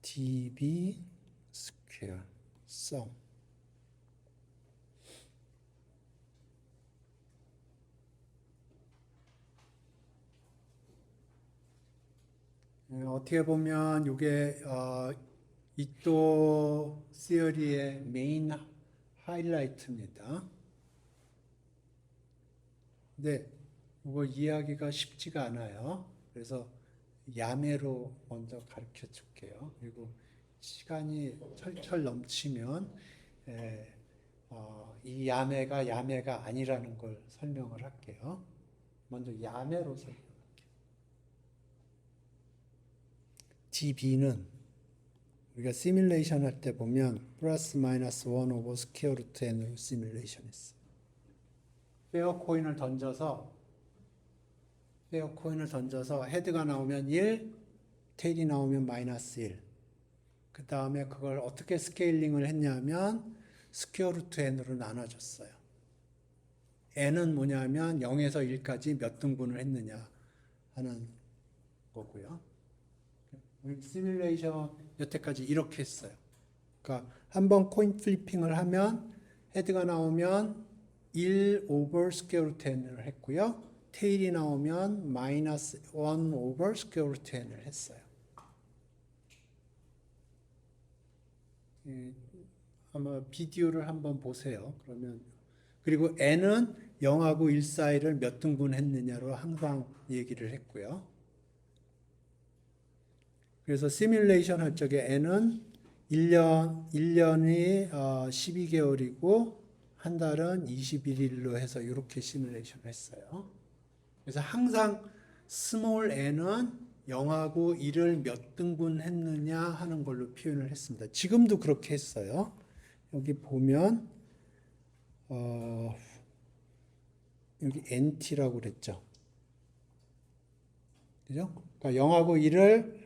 DB 스퀘어 썸. 어떻게 보면 이게 이또 시어리의 메인 하이라이트입니다. 근데 이거 이해하기가 쉽지가 않아요. 그래서 야매로 먼저 가르쳐 줄게요. 그리고 시간이 철철 넘치면 이 야매가 아니라는 걸 설명을 할게요. 먼저 야매로 설명할게요. DB는 우리가 시뮬레이션 할 때 보면 플러스 마이너스 1 오버 스퀘어 루트 n으로 시뮬레이션 했어요. 페어 코인을 던져서 헤드가 나오면 1, 테일이 나오면 마이너스 1. 그 다음에 그걸 어떻게 스케일링을 했냐면 스퀘어 루트 n으로 나눠줬어요. n은 뭐냐면 0에서 1까지 몇 등분을 했느냐 하는 거고요. 시뮬레이션 여태까지 이렇게 했어요. 그러니까 한번 코인 플리핑을 하면 헤드가 나오면 1 오버 스퀘어 루트 n을 했고요. 테일이 나오면 마이너스 1 오버 스퀘어 루트 n을 했어요. 아마 비디오를 한번 보세요. 그러면 그리고 n은 0하고 1 사이를 몇 등분 했느냐로 항상 얘기를 했고요. 그래서 시뮬레이션 할 적에 n은 1년이 12개월이고 한 달은 21일로 해서 이렇게 시뮬레이션을 했어요. 그래서 항상 스몰 n은 0하고 1을 몇 등분 했느냐 하는 걸로 표현을 했습니다. 지금도 그렇게 했어요. 여기 보면 여기 NT라고 그랬죠. 그죠? 그러니까 0하고 1을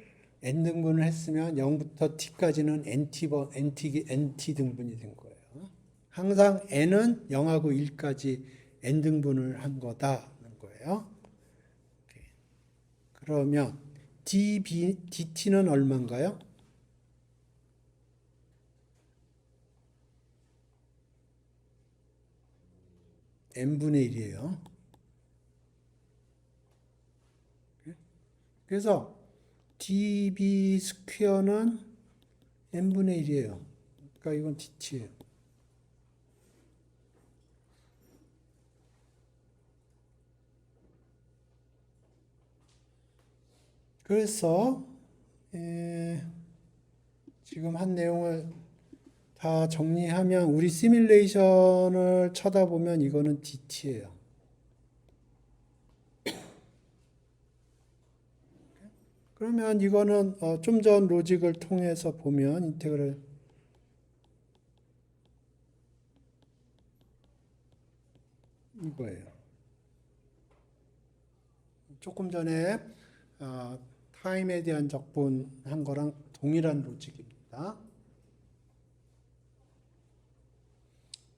n 등분을 했으면 0부터 t까지는 NT 등분이 된 거예요. 항상 n은 0하고 1까지 n 등분을 한 거다는 거예요. 그러면 dt는 얼마인가요? n분의 1이에요. 그래서 db 스퀘어는 n분의 1이에요. 그러니까 이건 dt예요. 그래서 지금 한 내용을 다 정리하면 우리 시뮬레이션을 쳐다보면 이거는 dt예요. 그러면 이거는 좀 전 로직을 통해서 보면 인테그럴 이거예요. 조금 전에 타임에 대한 적분한 거랑 동일한 로직입니다.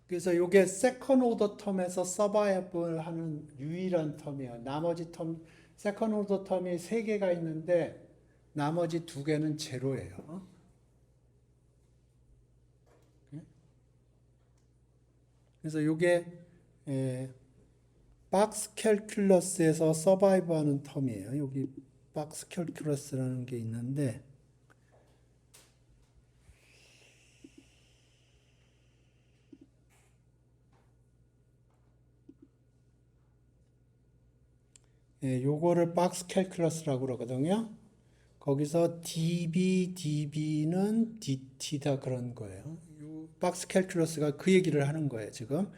그래서 이게 세컨 오더 텀에서 서바이벌 하는 유일한 텀이에요. 나머지 텀, 세컨 오더 텀이 3개가 있는데 나머지 2개는 제로예요. 그래서 이게 박스 캘큘러스에서 서바이브 하는 텀이에요. 여기 박스 캘큘러스라는 게 있는데 요거를 박스 캘큘러스라고 그러거든요. 거기서 dB는 dt다 그런 거예요. 요 박스 캘큘러스가 그 얘기를 하는 거예요, 지금.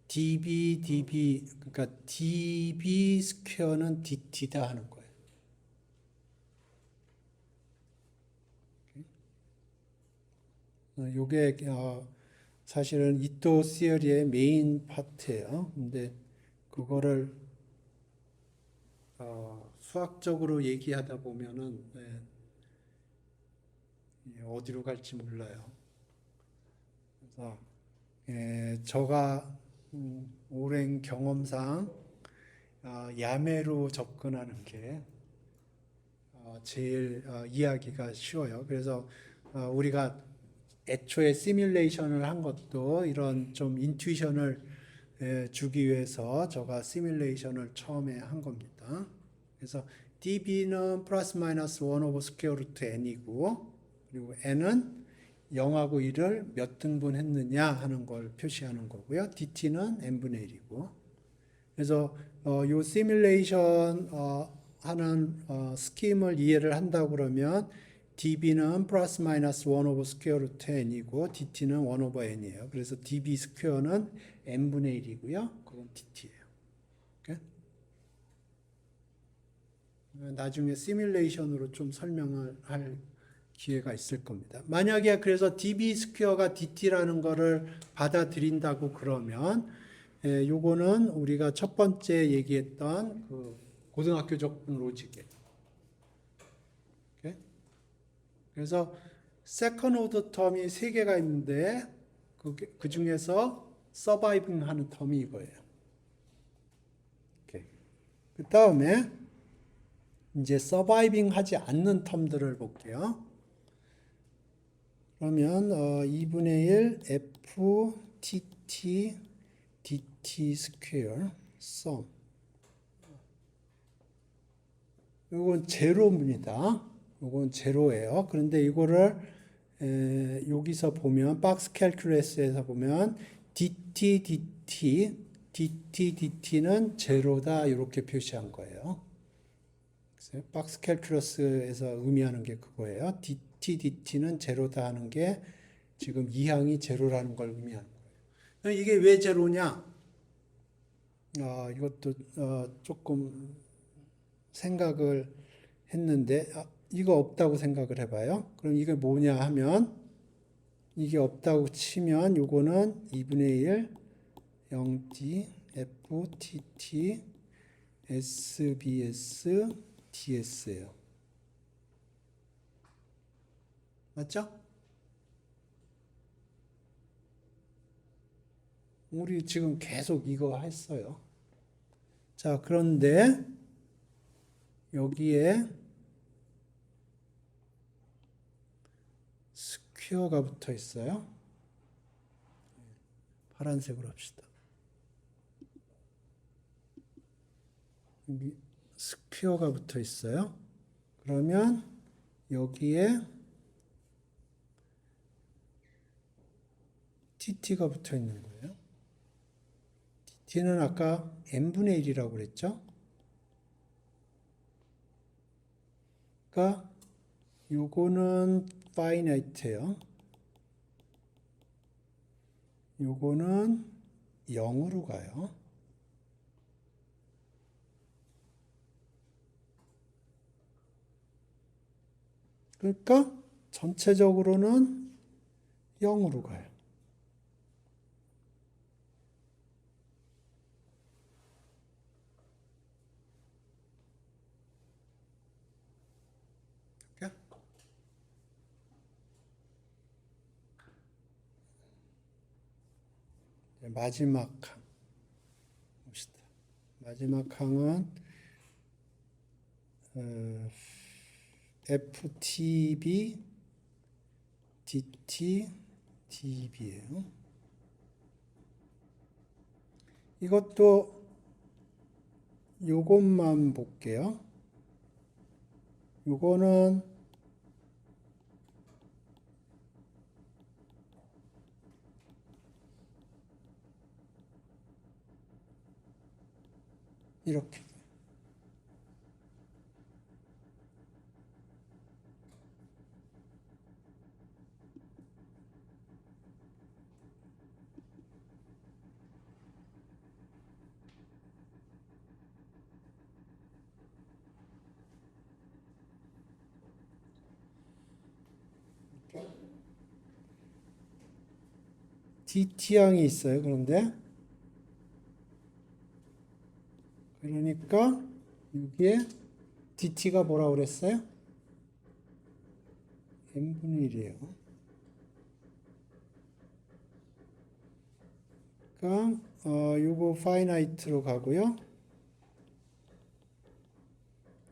dB, 그러니까 dB 스퀘어는 dt다 하는 거예요. 요게 사실은 이토 시어리의 메인 파트예요. 근데 그거를 수학적으로 얘기하다 보면은 어디로 갈지 몰라요. 그래서 저가 오랜 경험상 야매로 접근하는 게 제일 이해하기가 쉬워요. 그래서 우리가 애초에 시뮬레이션을 한 것도 이런 좀 인투이션을 주기 위해서 제가 시뮬레이션을 처음에 한 겁니다. 그래서 db는 플러스 마이너스 1 오버 스퀘어 루트 n이고, 그리고 n은 0하고 1을 몇 등분 했느냐 하는 걸 표시하는 거고요. dt는 n분의 1이고. 그래서 요 시뮬레이션 하는 스킴을 이해를 한다고 그러면 db는 플러스 마이너스 1 오버 스퀘어 루트 n이고 dt는 1 오버 n이에요. 그래서 db 스퀘어는 n분의 1이고요. 그건 dt예요. 오케이? 나중에 시뮬레이션으로 좀 설명을 할 기회가 있을 겁니다. 만약에 그래서 db 스퀘어가 dt라는 거를 받아들인다고 그러면 요거는 우리가 첫 번째 얘기했던 그 고등학교적 로직이에요. 오케이? 그래서 세컨 오더 텀이 3개가 있는데 그 중에서 서바이빙 하는 텀이 이거예요. 오케이. 그 다음에 이제 서바이빙 하지 않는 텀들을 볼게요. 그러면 2분의 1 ftt dt 스퀘어 썸. 이건 제로입니다. 이건 제로예요. 그런데 이거를 여기서 보면 박스 캘큘러스에서 보면 dt는 제로다 이렇게 표시한 거예요. 박스 캘큘러스에서 의미하는 게 그거예요. dt는 제로다 하는 게 지금 이항이 제로라는 걸 의미하는 거예요. 이게 왜 제로냐? 이것도 조금 생각을 했는데 이거 없다고 생각을 해봐요. 그럼 이게 뭐냐 하면 이게 없다고 치면 요거는 2분의 1 0d ftt sbs ds예요. 맞죠? 우리 지금 계속 이거 했어요. 자, 그런데 여기에 스퀘어가 붙어 있어요. 파란색으로 합시다. 여기 스퀘어가 붙어 있어요. 그러면 여기에 tt가 붙어 있는 거예요. t는 아까 n분의 1이라고 그랬죠? 그러니까 요거는 finite예요. 요거는 0으로 가요. 그러니까 전체적으로는 0으로 가요. 마지막 항 봅시다. 마지막 항은 ftb dt db예요. 이것도 요것만 볼게요. 요거는 이렇게 dt항이 있어요. 그러니까 여기에 dt가 뭐라고 그랬어요? n분의 1이에요. 그러니까 요거 파이나이트로 가고요.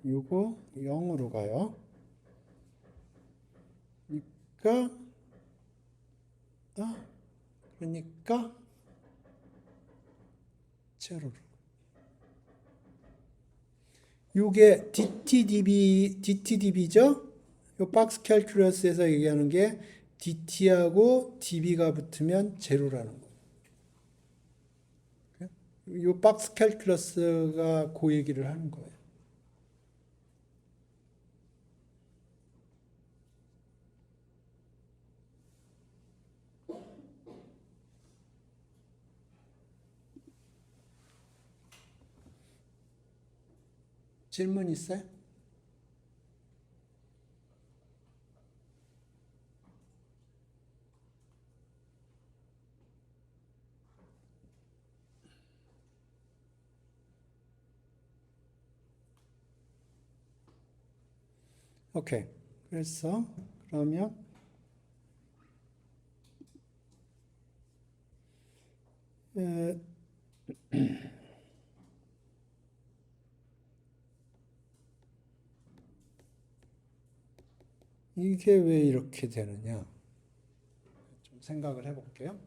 요거 0으로 가요. 그러니까 제로로. 요게 DTDB죠? 요 박스 캘큘러스에서 얘기하는 게 DT하고 DB가 붙으면 제로라는 거예요. 요 박스 캘큘러스가 그 얘기를 하는 거예요. 질문 있어요? 오케이. 그래서 그러면 이게 왜 이렇게 되느냐? 좀 생각을 해볼게요.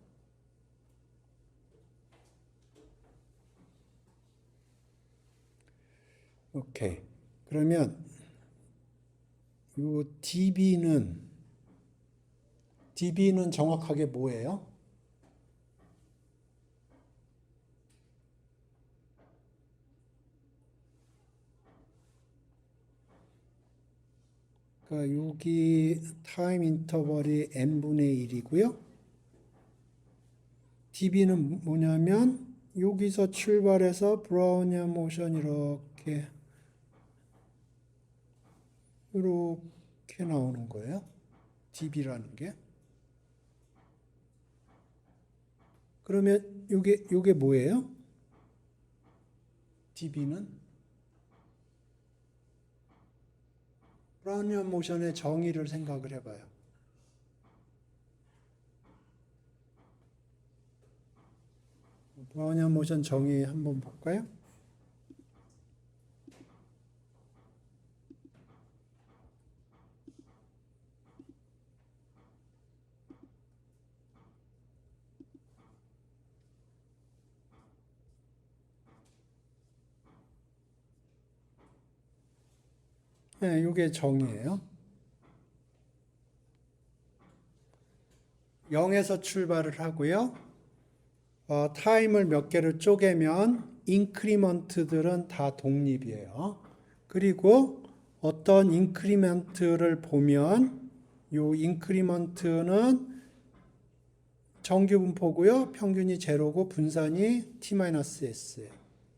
오케이. 그러면 요 DB는 정확하게 뭐예요? 그러니까 여기 타임 인터벌이 n분의 1이고요. db는 뭐냐면 여기서 출발해서 브라우니안 모션 이렇게 나오는 거예요. db라는 게. 그러면 요게 뭐예요? db는 브라우니안 모션의 정의를 생각을 해봐요. 브라우니안 모션 정의 한번 볼까요? 네, 요게 정의예요. 0에서 출발을 하고요. 타임을 몇 개를 쪼개면 인크리먼트들은 다 독립이에요. 그리고 어떤 인크리먼트를 보면 요 인크리먼트는 정규 분포고요. 평균이 제로고 분산이 t-s예요.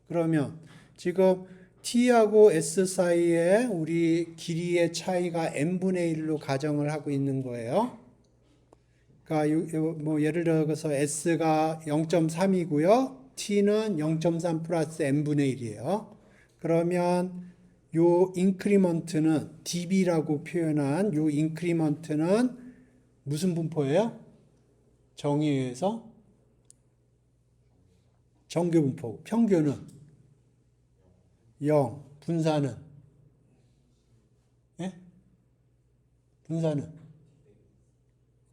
그러면 지금 t하고 s 사이에 우리 길이의 차이가 n분의 1로 가정을 하고 있는 거예요. 그러니까 뭐 예를 들어서 s가 0.3이고요. t는 0.3 플러스 n분의 1이에요. 그러면 요 인크리먼트는 db라고 표현한 요 인크리먼트는 무슨 분포예요? 정의에 의해서 정규 분포. 평균은 0. 분산은 예? 분산은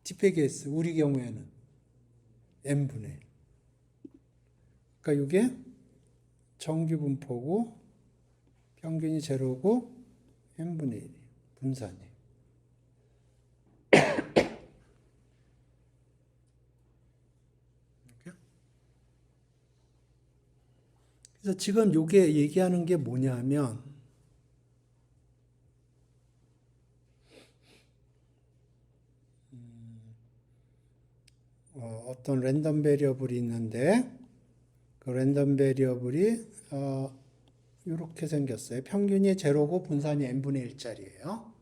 t-s 우리 경우에는 n분의 1. 그러니까 이게 정규 분포고 평균이 제로고 n분의 1. 분산이. 그래서 지금 이게 얘기하는 게 뭐냐면 어떤 랜덤 베리어블이 있는데 그 랜덤 베리어블이 이렇게 생겼어요. 평균이 제로고 분산이 n분의 1짜리예요.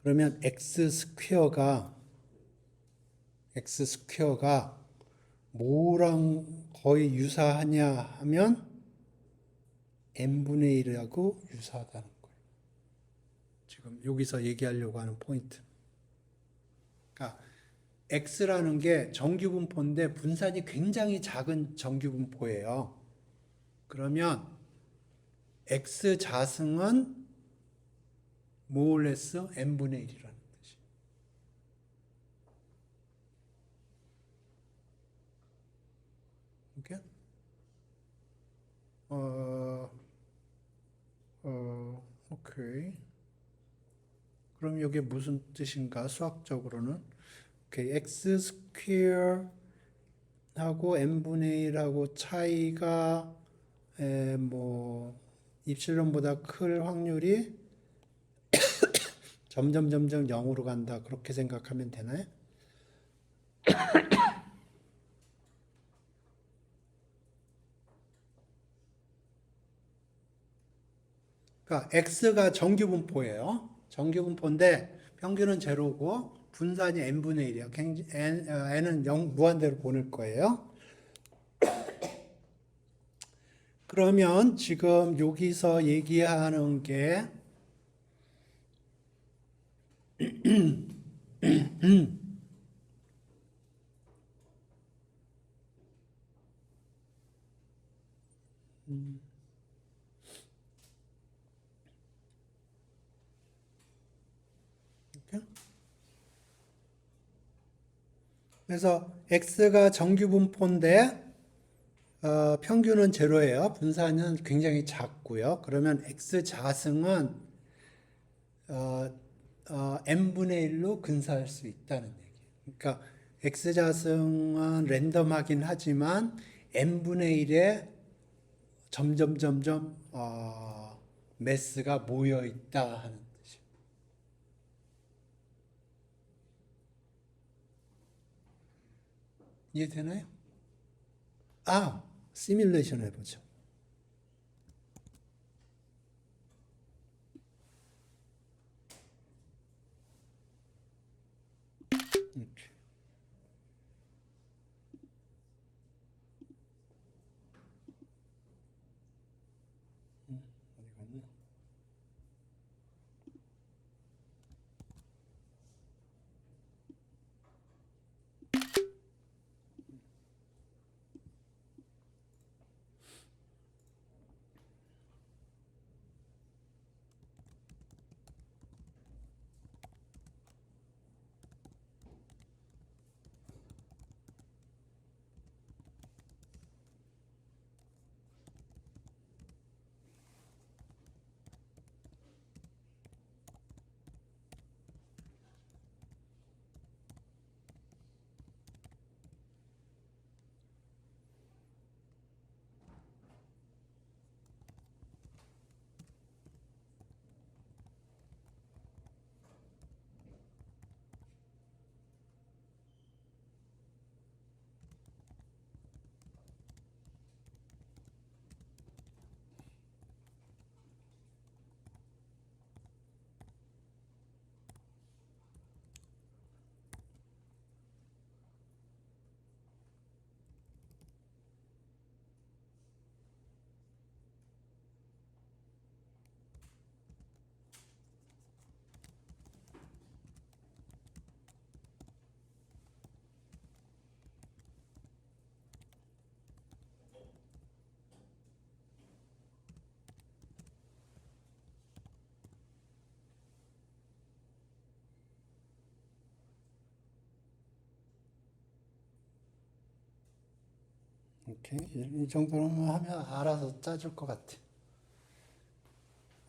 그러면 x 스퀘어가 뭐랑 거의 유사하냐 하면 n분의 1하고 유사하다는 거예요. 지금 여기서 얘기하려고 하는 포인트. 그러니까 x라는 게 정규분포인데 분산이 굉장히 작은 정규분포예요. 그러면 x 자승은 more or less n분의 1이라는 뜻이에요. 오케이? 오케이. 그럼 이게 무슨 뜻인가? 수학적으로는 오케이, x 스퀘어 하고 n분의 1하고 차이가 뭐 입실론보다 클 확률이 점점 0으로 간다. 그렇게 생각하면 되나요? 그러니까 x가 정규분포예요. 정규분포인데 평균은 제로고 분산이 n분의 1이에요. n은 0 무한대로 보낼 거예요. 그러면 지금 여기서 얘기하는 게 그래서 x가 정규분포인데 평균은 제로예요. 분산은 굉장히 작고요. 그러면 x 자승은 n분의 1로 근사할 수 있다는 얘기예요. 그러니까 x 자승은 랜덤하긴 하지만 n분의 1에 점점 매스가 모여 있다 하는 뜻이에요. 이해되나요? 시뮬레이션 해보죠. 이렇게. 어디 갔나? 오케이. 이 정도로만 하면 알아서 짜줄 것 같아.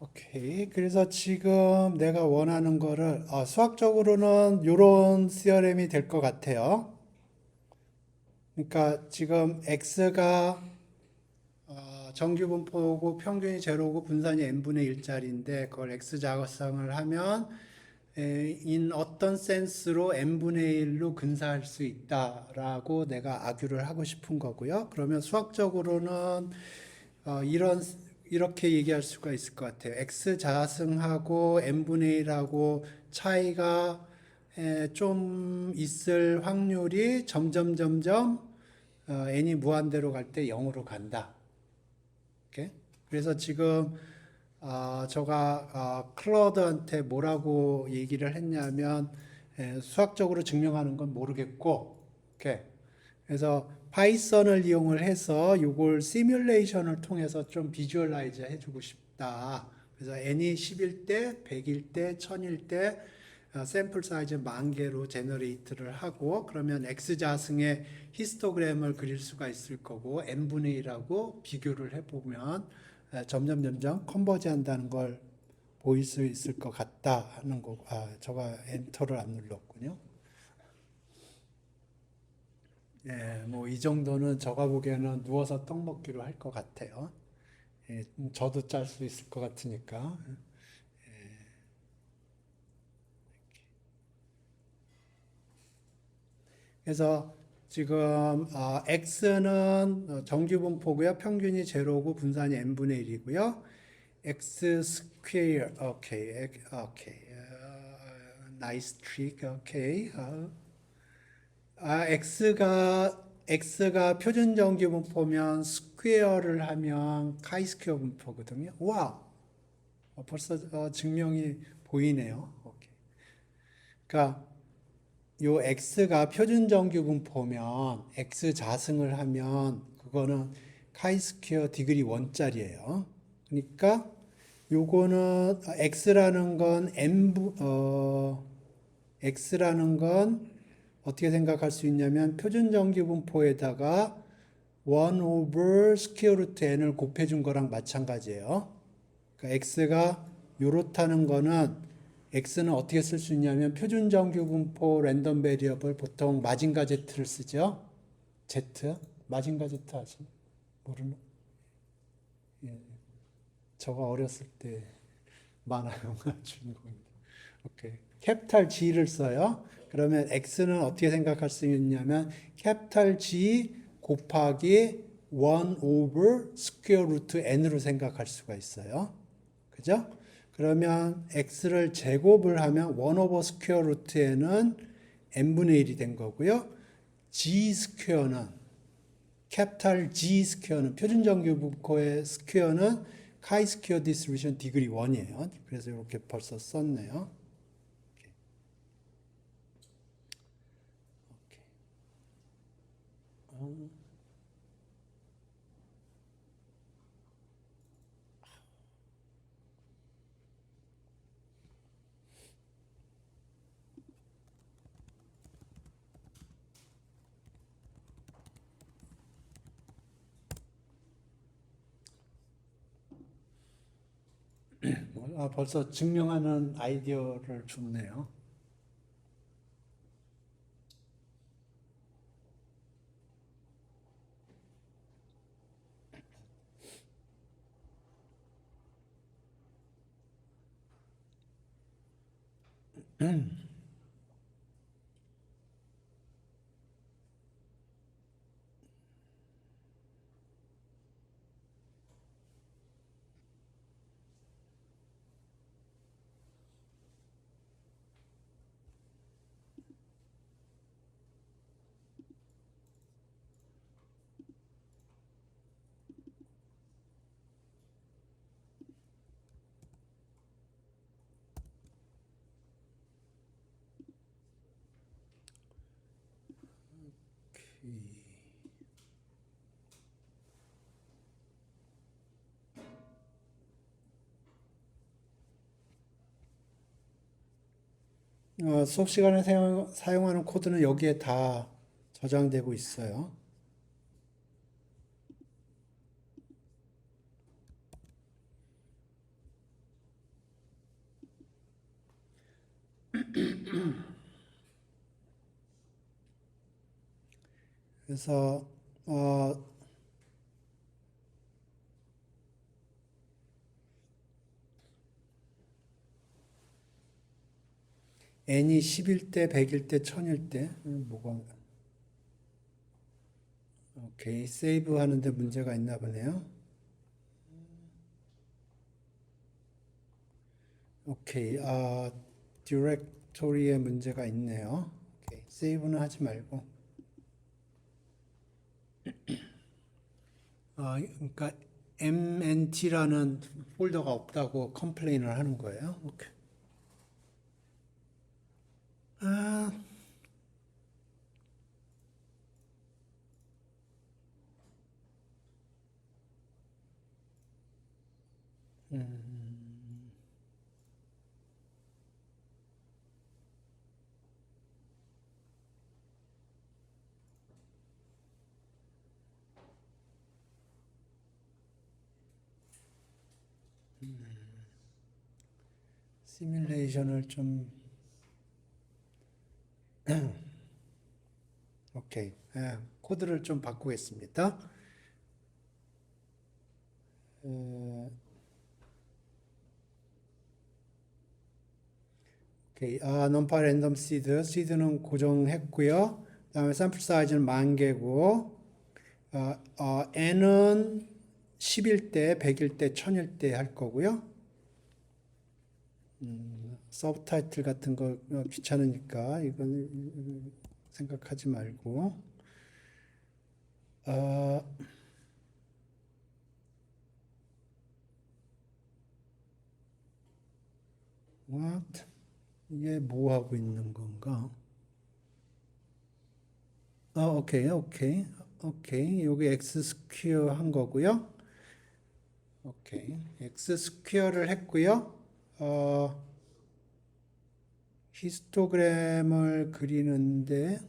오케이. 그래서 지금 내가 원하는 거를 수학적으로는 이런 시어렘이 될 것 같아요. 그러니까 지금 x가 정규분포고 평균이 제로고 분산이 n분의 1짜리인데 그걸 x 자성을 하면 in 어떤 센스로 n분의 1로 근사할 수 있다라고 내가 아규를 하고 싶은 거고요. 그러면 수학적으로는 이런 이렇게 얘기할 수가 있을 것 같아요. x 자승하고 n분의 1하고 차이가 좀 있을 확률이 점점 n이 무한대로 갈 때 0으로 간다. 오케이? 그래서 지금 제가 클로드한테 뭐라고 얘기를 했냐면 수학적으로 증명하는 건 모르겠고, 오케이. 그래서 파이썬을 이용을 해서 이걸 시뮬레이션을 통해서 좀 비주얼라이즈 해주고 싶다. 그래서 n이 10일 때, 100일 때, 1000일 때 샘플 사이즈 10,000개로 제너레이트를 하고 그러면 x 자승의 히스토그램을 그릴 수가 있을 거고 n분의 1하고 비교를 해보면 점점 컨버지 한다는 걸 보일 수 있을 것 같다 하는 거. 제가 엔터를 안 눌렀군요. 예, 뭐 이 정도는 제가 보기에는 누워서 떡 먹기로 할 것 같아요. 예, 저도 짤 수 있을 것 같으니까. 그래서 지금 x는 정규분포고요. 평균이 제로고 분산이 n분의 1이고요. x 스퀘어 오케이 오케이 나이스 트릭 오케이 x가 표준 정규 분포면 스퀘어를 하면 카이 스퀘어 분포거든요. 와, 벌써 증명이 보이네요. 오케이. 그러니까 요 x가 표준 정규 분포면 x 자승을 하면 그거는 카이 스퀘어 디그리 1짜리예요. 그러니까 요거는 x라는 건 x라는 건 어떻게 생각할 수 있냐면 표준 정규 분포에다가 1 over 스퀘어 루트 n을 곱해준 거랑 마찬가지예요. 그러니까 x가 요렇다는 거는 x는 어떻게 쓸 수 있냐면 표준 정규 분포 랜덤 베리어블 보통 마징가 z를 쓰죠. z 마징가 z 아시 모르는? 예, 저가 어렸을 때 만화 영화 주인공입니다. 오케이. 캐피탈 G를 써요. 그러면 X는 어떻게 생각할 수 있냐면 캐피탈 G 곱하기 1 over 스퀘어 루트 n으로 생각할 수가 있어요. 그죠? 그러면 X를 제곱을 하면 1 over 스퀘어 루트 n은 n분의 1이 된 거고요. G 스퀘어는 캐피탈 G 스퀘어는 표준 정규 분포의 스퀘어는 카이 스퀘어 디스트리뷰션 디그리 1이에요. 그래서 이렇게 벌써 썼네요. 벌써 증명하는 아이디어를 줬네요. 수업 시간에 사용하는 코드는 여기에 다 저장되고 있어요. 그래서 n이 10일 때, 100일 때, 1000일 때 뭐가 오케이 세이브 하는데 문제가 있나 보네요. 오케이. 디렉토리에 문제가 있네요. 오케이. 세이브는 하지 말고. 그러니까 MNT라는 폴더가 없다고 컴플레인을 하는 거예요. 오케이. 아, 시뮬레이션을 좀 오케이. 코드를 좀 바꾸겠습니다. 오케이. 넘파 랜덤 시드는 고정했고요. 그다음에 샘플 사이즈는 10,000개고, n은 10일 때, 100일 때, 1000일 때 할 거고요. 서브타이틀 같은 거 귀찮으니까 이건 생각하지 말고. What? 이게 뭐 하고 있는 건가? 오케이. 여기 x 스퀘어 한 거고요. 오케이. x 스퀘어를 했고요. 히스토그램을 그리는데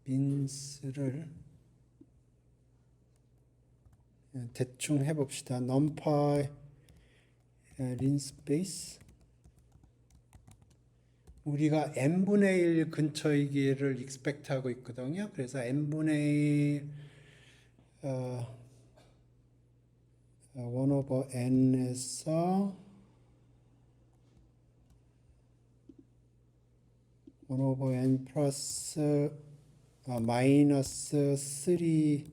빈스를 대충 해봅시다. numpy linspace 우리가 n분의 1 근처이기를 expect 하고 있거든요. 그래서 n분의 1 1 over n에서 1 over n 플러스 마이너스 3 1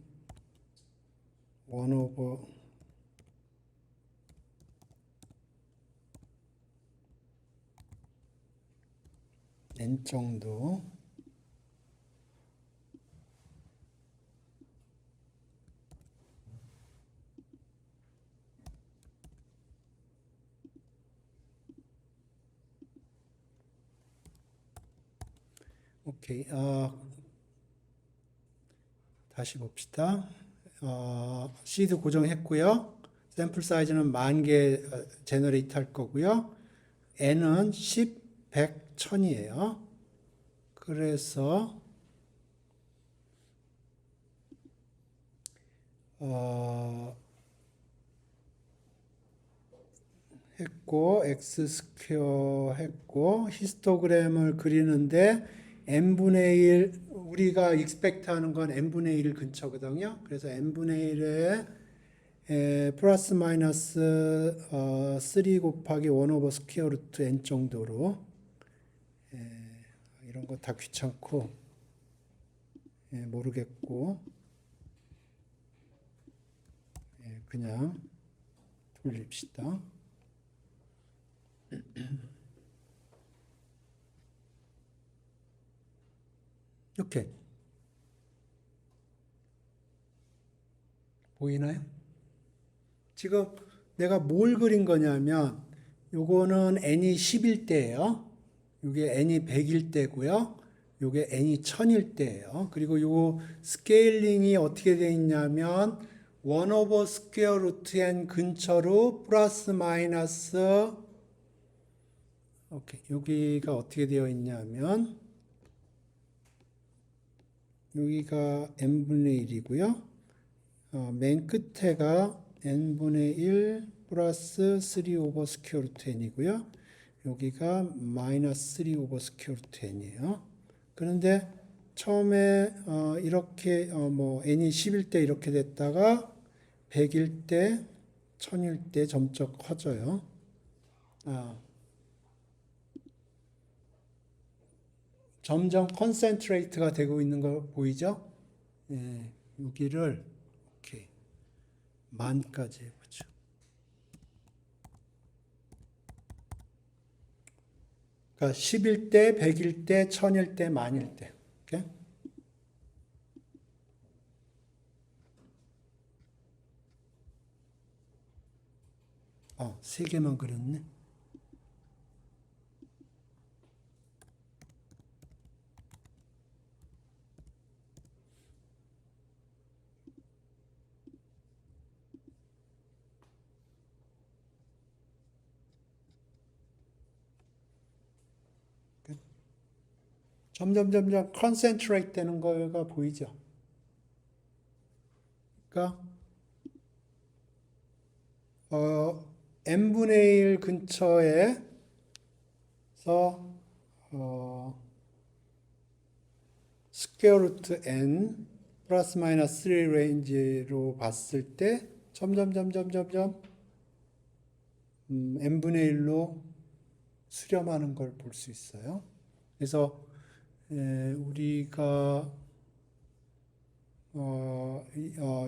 over n 정도. 오케이. 다시 봅시다. 시드 고정했고요. 샘플 사이즈는 10,000개 제너레이트 할 거고요. n은 10, 100, 1000이에요. 그래서 했고 x 스퀘어 했고 히스토그램을 그리는데 n분의 1 우리가 expect 하는 건 n분의 1 근처거든요. 그래서 n분의 1에 플러스 마이너스 3 곱하기 1 오버 스퀘어 루트 n 정도로 이런 거 다 귀찮고 모르겠고 그냥 돌립시다. 이렇게 보이나요? 지금 내가 뭘 그린 거냐면 요거는 n이 10일 때예요. 요게 n이 100일 때고요. 요게 n이 1000일 때예요. 그리고 요 스케일링이 어떻게 되어 있냐면 1 오버 스퀘어 루트 n 근처로 플러스 마이너스 오케이. 여기가 어떻게 되어 있냐면 여기가 n분의 1이고요. 맨 끝에가 n분의 1 플러스 3 오버 스퀘어 루트 n이고요. 여기가 마이너스 3 오버 스퀘어 루트 n이에요. 그런데 처음에 이렇게 n이 10일 때 이렇게 됐다가 100일 때 1000일 때 점점 커져요. 아, 점점 컨센트레이트가 되고 있는 거 보이죠? 예, 여기를 오케이 만까지 해보죠. 그러니까 10일 때, 100일 때, 1000일 때, 만일 때. 오케이? 세 개만 그렸네. 점점 컨센트레이트 되는 거가 보이죠? 그러니까 n분의 1 근처에서 스퀘어 루트 n 플러스 마이너스 3 레인지로 봤을 때 점점 n분의 1로 수렴하는 걸 볼 수 있어요. 그래서 우리가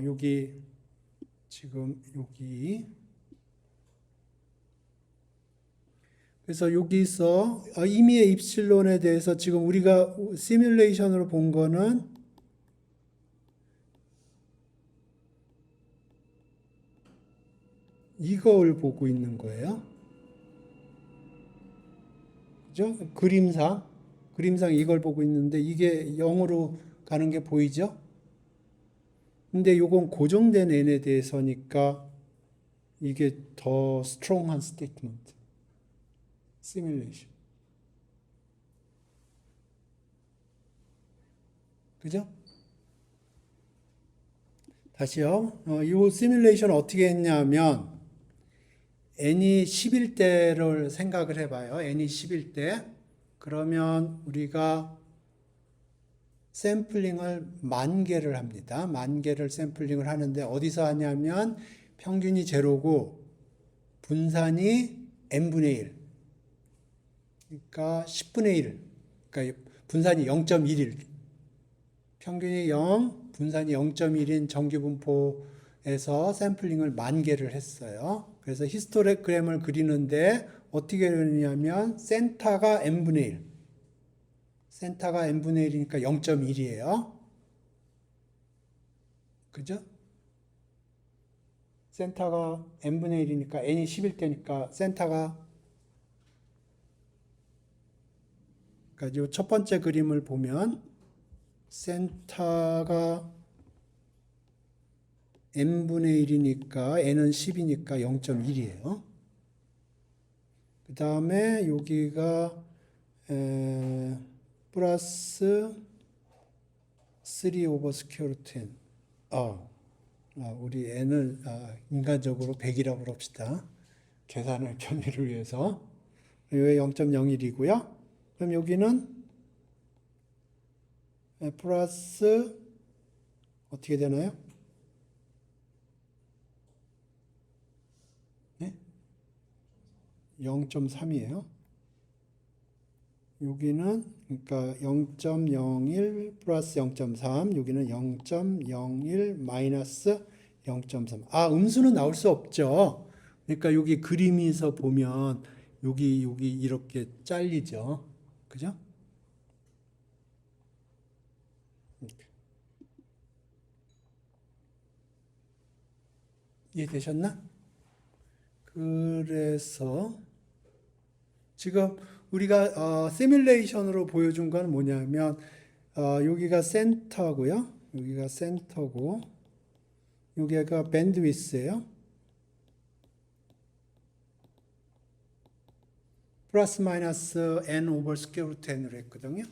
여기 지금 여기 그래서 여기서 임의의 입실론에 대해서 지금 우리가 시뮬레이션으로 본 거는 이걸 보고 있는 거예요. 그죠? 그림상 이걸 보고 있는데 이게 0으로 가는 게 보이죠? 근데 요건 고정된 n에 대해서니까 이게 더 스트롱한 스테이트먼트. 시뮬레이션. 그죠? 다시요. 이 시뮬레이션 어떻게 했냐면 n이 10일 때를 생각을 해봐요. n이 10일 때. 그러면 우리가 샘플링을 10,000개를 합니다. 10,000개를 샘플링을 하는데 어디서 하냐면 평균이 제로고 분산이 n분의 1. 그러니까 10분의 1. 그러니까 분산이 0.1일. 평균이 0, 분산이 0.1인 정규분포에서 샘플링을 10,000개를 했어요. 그래서 히스토그램을 그리는데 어떻게 그리냐면 센터가 n분의 1. 센터가 n분의 1이니까 0.1이에요. 그죠? 센터가 n분의 1이니까 n이 10일 때니까 센터가 그러니까 이 첫 번째 그림을 보면 센터가 n분의 1이니까 n은 10이니까 0.1이에요. 그 다음에 여기가 플러스 3 오버 스퀘어 루트 n. 우리 n을 인간적으로 100이라고 그럽시다. 계산의 편의를 위해서. 왜 0.01이고요. 그럼 여기는 플러스 어떻게 되나요? 네? 0.3이에요. 여기는 그러니까 0.01 플러스 0.3, 여기는 0.01 마이너스 0.3. 음수는 나올 수 없죠. 그러니까 여기 그림에서 보면 여기 이렇게 잘리죠. 그죠? 이해되셨나? 그래서 지금 우리가 시뮬레이션으로 보여준 건 뭐냐면 여기가 센터고요. 여기가 센터고 여기가 밴드위스예요. 플러스 마이너스 n 오버 스퀘어 루트 n으로 했거든요.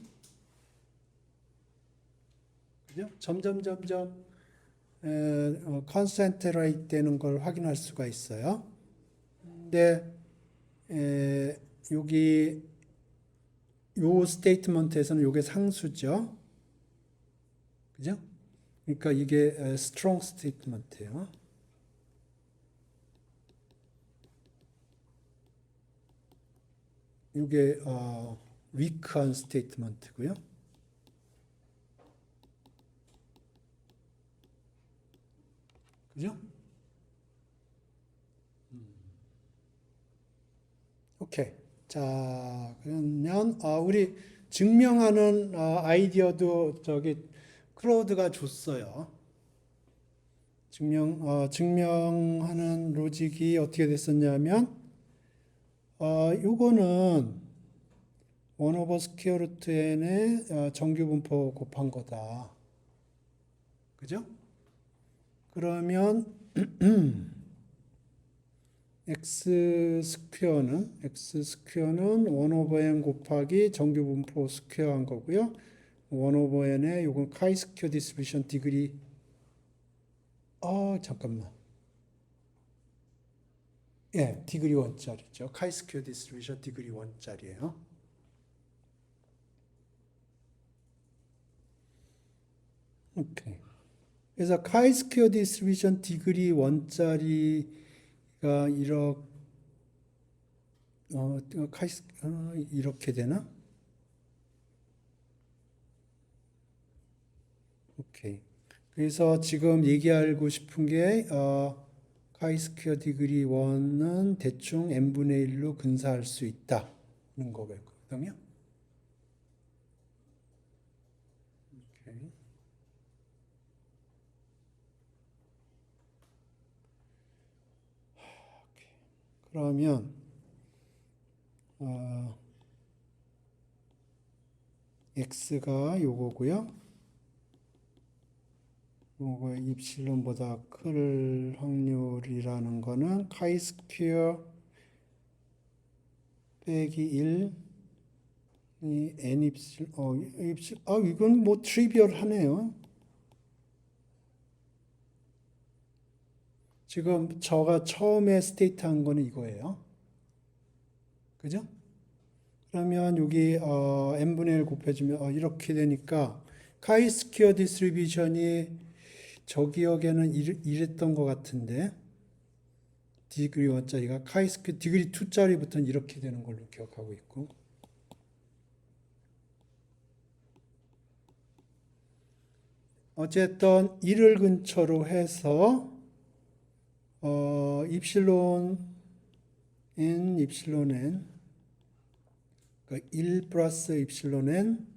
그죠? 점점 컨센트레이트 되는 걸 확인할 수가 있어요. 근데 여기 요 스테이트먼트에서는 요게 상수죠. 그죠? 그러니까 이게 strong 스테이트먼트예요. 이게 위크한 스테이트먼트고요. 그죠? 오케이. 자, 그러면 우리 증명하는 아이디어도 저기 클로드가 줬어요. 증명하는 로직이 어떻게 됐었냐면, 요거는 1 오버 스퀘어 루트 n의 정규 분포 곱한 거다. 그죠? 그러면 x 스퀘어는 1 오버 n 곱하기 정규 분포 스퀘어 한 거고요. 1 오버 n에 요건 카이 스퀘어 디스트리뷰션 디그리. 잠깐만. 예, 디그리 원짜리죠. 카이 스퀘어 디스트리뷰션 디그리 원짜리예요. 오케이. 그래서 카이 스퀘어 디스트리뷰션 디그리 원짜리가 이렇게 되나? 오케이. 그래서 지금 얘기하고 싶은 게 카이 스퀘어 디그리 1은 대충 n분의 1로 근사할 수 있다는 거거든요. 오케이. 그러면 x가 요거고요. 요거 입실론보다 클 확률이라는 거는 카이 스퀘어 빼기 1 이 n 이건 뭐 트리비얼하네요. 지금 저가 처음에 스테이트 한 거는 이거예요. 그죠? 그러면 여기 n분의 1 곱해주면 이렇게 되니까 카이 스퀘어 디스트리뷰션이 저 기억에는 이랬던 것 같은데 디그리 1짜리가 카이 스퀘어 디그리 2짜리부터는 이렇게 되는 걸로 기억하고 있고 어쨌든 1을 근처로 해서 입실론 n 입실론 n 그러니까 1 플러스 입실론 n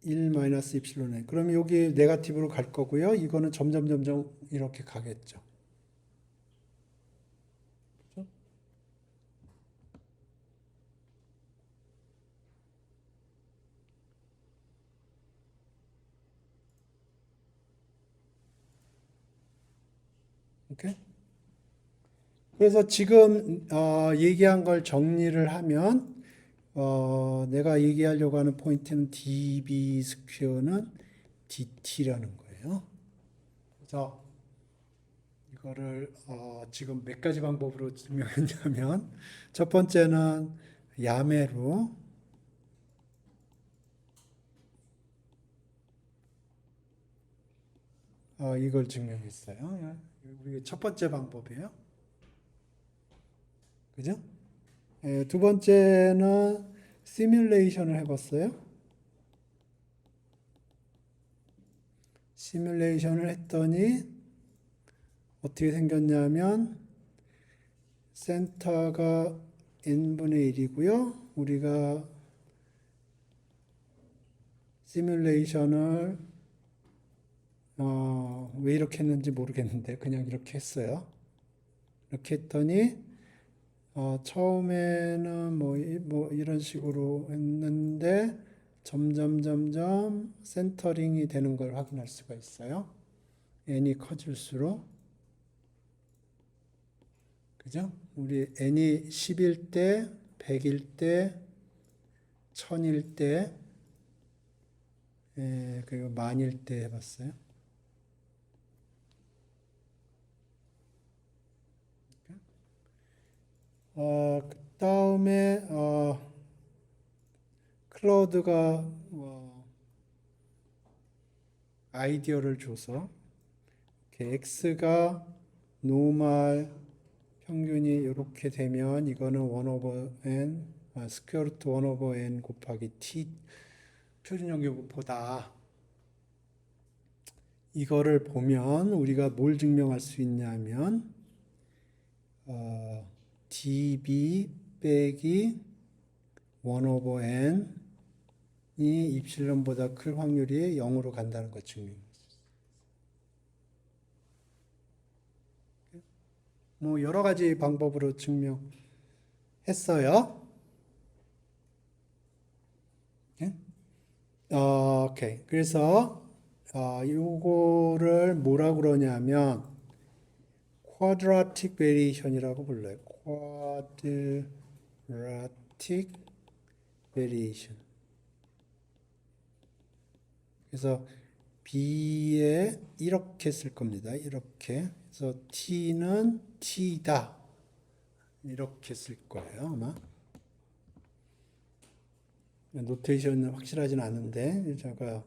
1 마이너스 입실론 n 그럼 여기 네거티브로 갈 거고요. 이거는 점점 이렇게 가겠죠. 그렇죠? 오케이? 그래서 지금 얘기한 걸 정리를 하면 내가 얘기하려고 하는 포인트는 db 스퀘어는 dt라는 거예요. 그래서 이거를 지금 몇 가지 방법으로 증명했냐면 첫 번째는 야매로 이걸 증명했어요. 우리 첫 번째 방법이에요. 그죠? 두 번째는 시뮬레이션을 해봤어요. 시뮬레이션을 했더니 어떻게 생겼냐면 센터가 n분의 1이고요. 우리가 시뮬레이션을 왜 이렇게 했는지 모르겠는데 그냥 이렇게 했어요. 이렇게 했더니 처음에는 뭐 이런 식으로 했는데 점점 센터링이 되는 걸 확인할 수가 있어요. n이 커질수록 그죠? 우리 n이 10일 때, 100일 때, 1000일 때, 그리고 만일 때 해봤어요. 그 다음에 클라우드가 아이디어를 줘서 X가 노멀 평균이 이렇게 되면 이거는 1 over n, 스퀘어 루트 1 over n 곱하기 t 표준 연결분포다. 이거를 보면 우리가 뭘 증명할 수 있냐면 dB 빼기 1 over n이 입실론보다 클 확률이 0으로 간다는 것 증명할 수 있어요. 뭐 여러 가지 방법으로 증명했어요. 오케이. 그래서 요거를 뭐라 그러냐면 quadratic variation이라고 불러요. quadratic variation. 그래서 B에 이렇게 쓸 겁니다. 이렇게. 그래서 T는 T다. 이렇게 쓸 거예요, 아마. 노테이션은 확실하진 않은데, 제가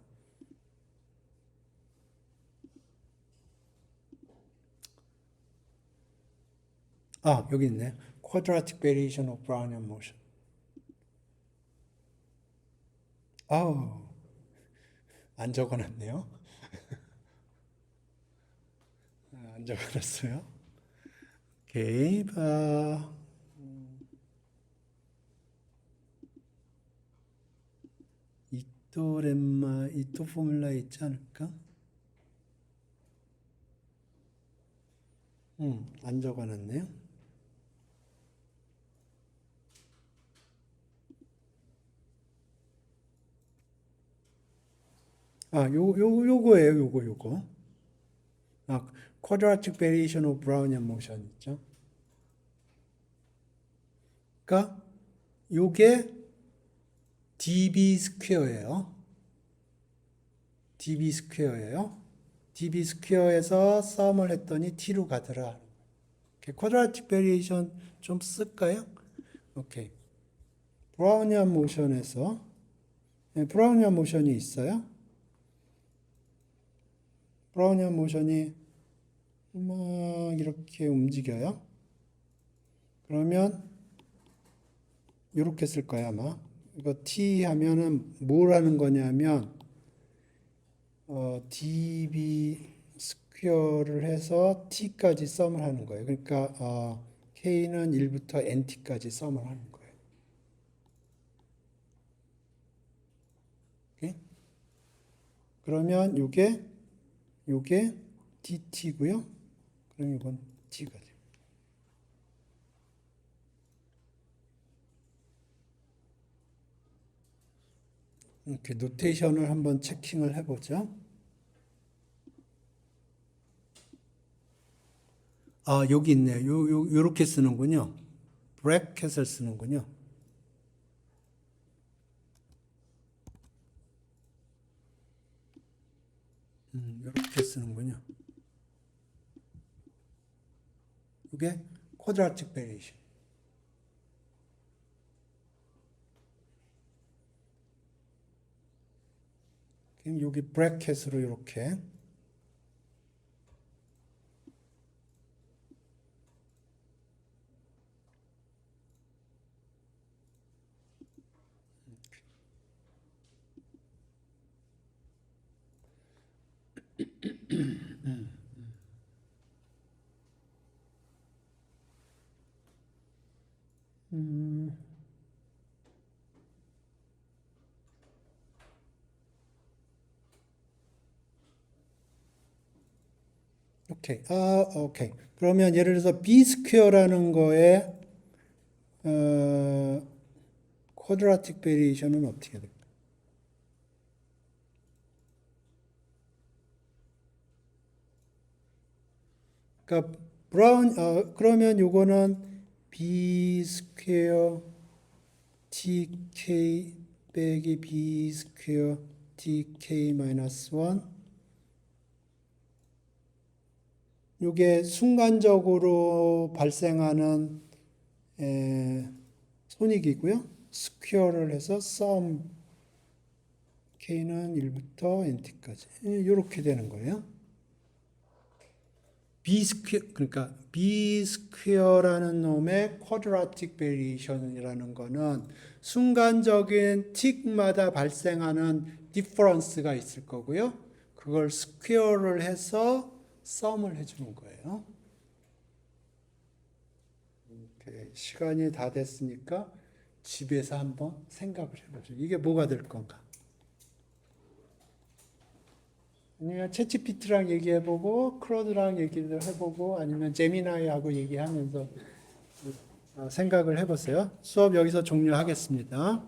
여기 있네. Quadratic variation of Brownian motion. 안 적어놨네요. 안 적어놨어요. 오케이. 이토 포뮬라에 있지 않을까? 안 적어놨네요. 요거예요, 요거. quadratic variation of Brownian motion 있죠? 그러니까 요게 dB 스퀘어예요. dB 스퀘어예요. dB 스퀘어에서 썸을 했더니 t로 가더라. quadratic variation 좀 쓸까요? 오케이. 브라우니안 모션에서 브라우니안 모션이 있어요. 브라우니안 모션이 막 이렇게 움직여요. 그러면 이렇게 쓸 거야 아마. 이거 t 하면은 뭘 하는 거냐면 dB 스퀘어를 해서 t까지 썸을 하는 거예요. 그러니까 k는 1부터 nt까지 썸을 하는 거예요. 오케이? 그러면 요게 dt고요. 그럼 이건 t가 돼요. 이렇게 노테이션을 한번 체킹을 해보죠. 여기 있네요. 요렇게 쓰는군요. 브래켓을 쓰는군요. 요렇게 쓰는군요. 이게 quadratic variation. 그럼 여기 브래켓으로 이렇게 오케이. 오케이. 그러면 예를 들어서 b 스퀘어라는 거에 quadratic variation은 어떻게 될까? 그러니까 그러면 요거는 b 스퀘어 tk 빼기 b 스퀘어 tk 마이너스 1 요게 순간적으로 발생하는 손익이고요. 스퀘어를 해서 sum k는 1부터 nt까지 이렇게 되는 거예요. B 스퀘어 그러니까 B 스퀘어라는 놈의 쿼드라틱 베리에이션이라는 거는 순간적인 틱마다 발생하는 디퍼런스가 있을 거고요. 그걸 스퀘어를 해서 썸을 해주는 거예요. 오케이. 시간이 다 됐으니까 집에서 한번 생각을 해보죠. 이게 뭐가 될 건가? 아니면 챗GPT랑 얘기해보고 클로드랑 얘기를 해보고 아니면 제미나이하고 얘기하면서 생각을 해보세요. 수업 여기서 종료하겠습니다.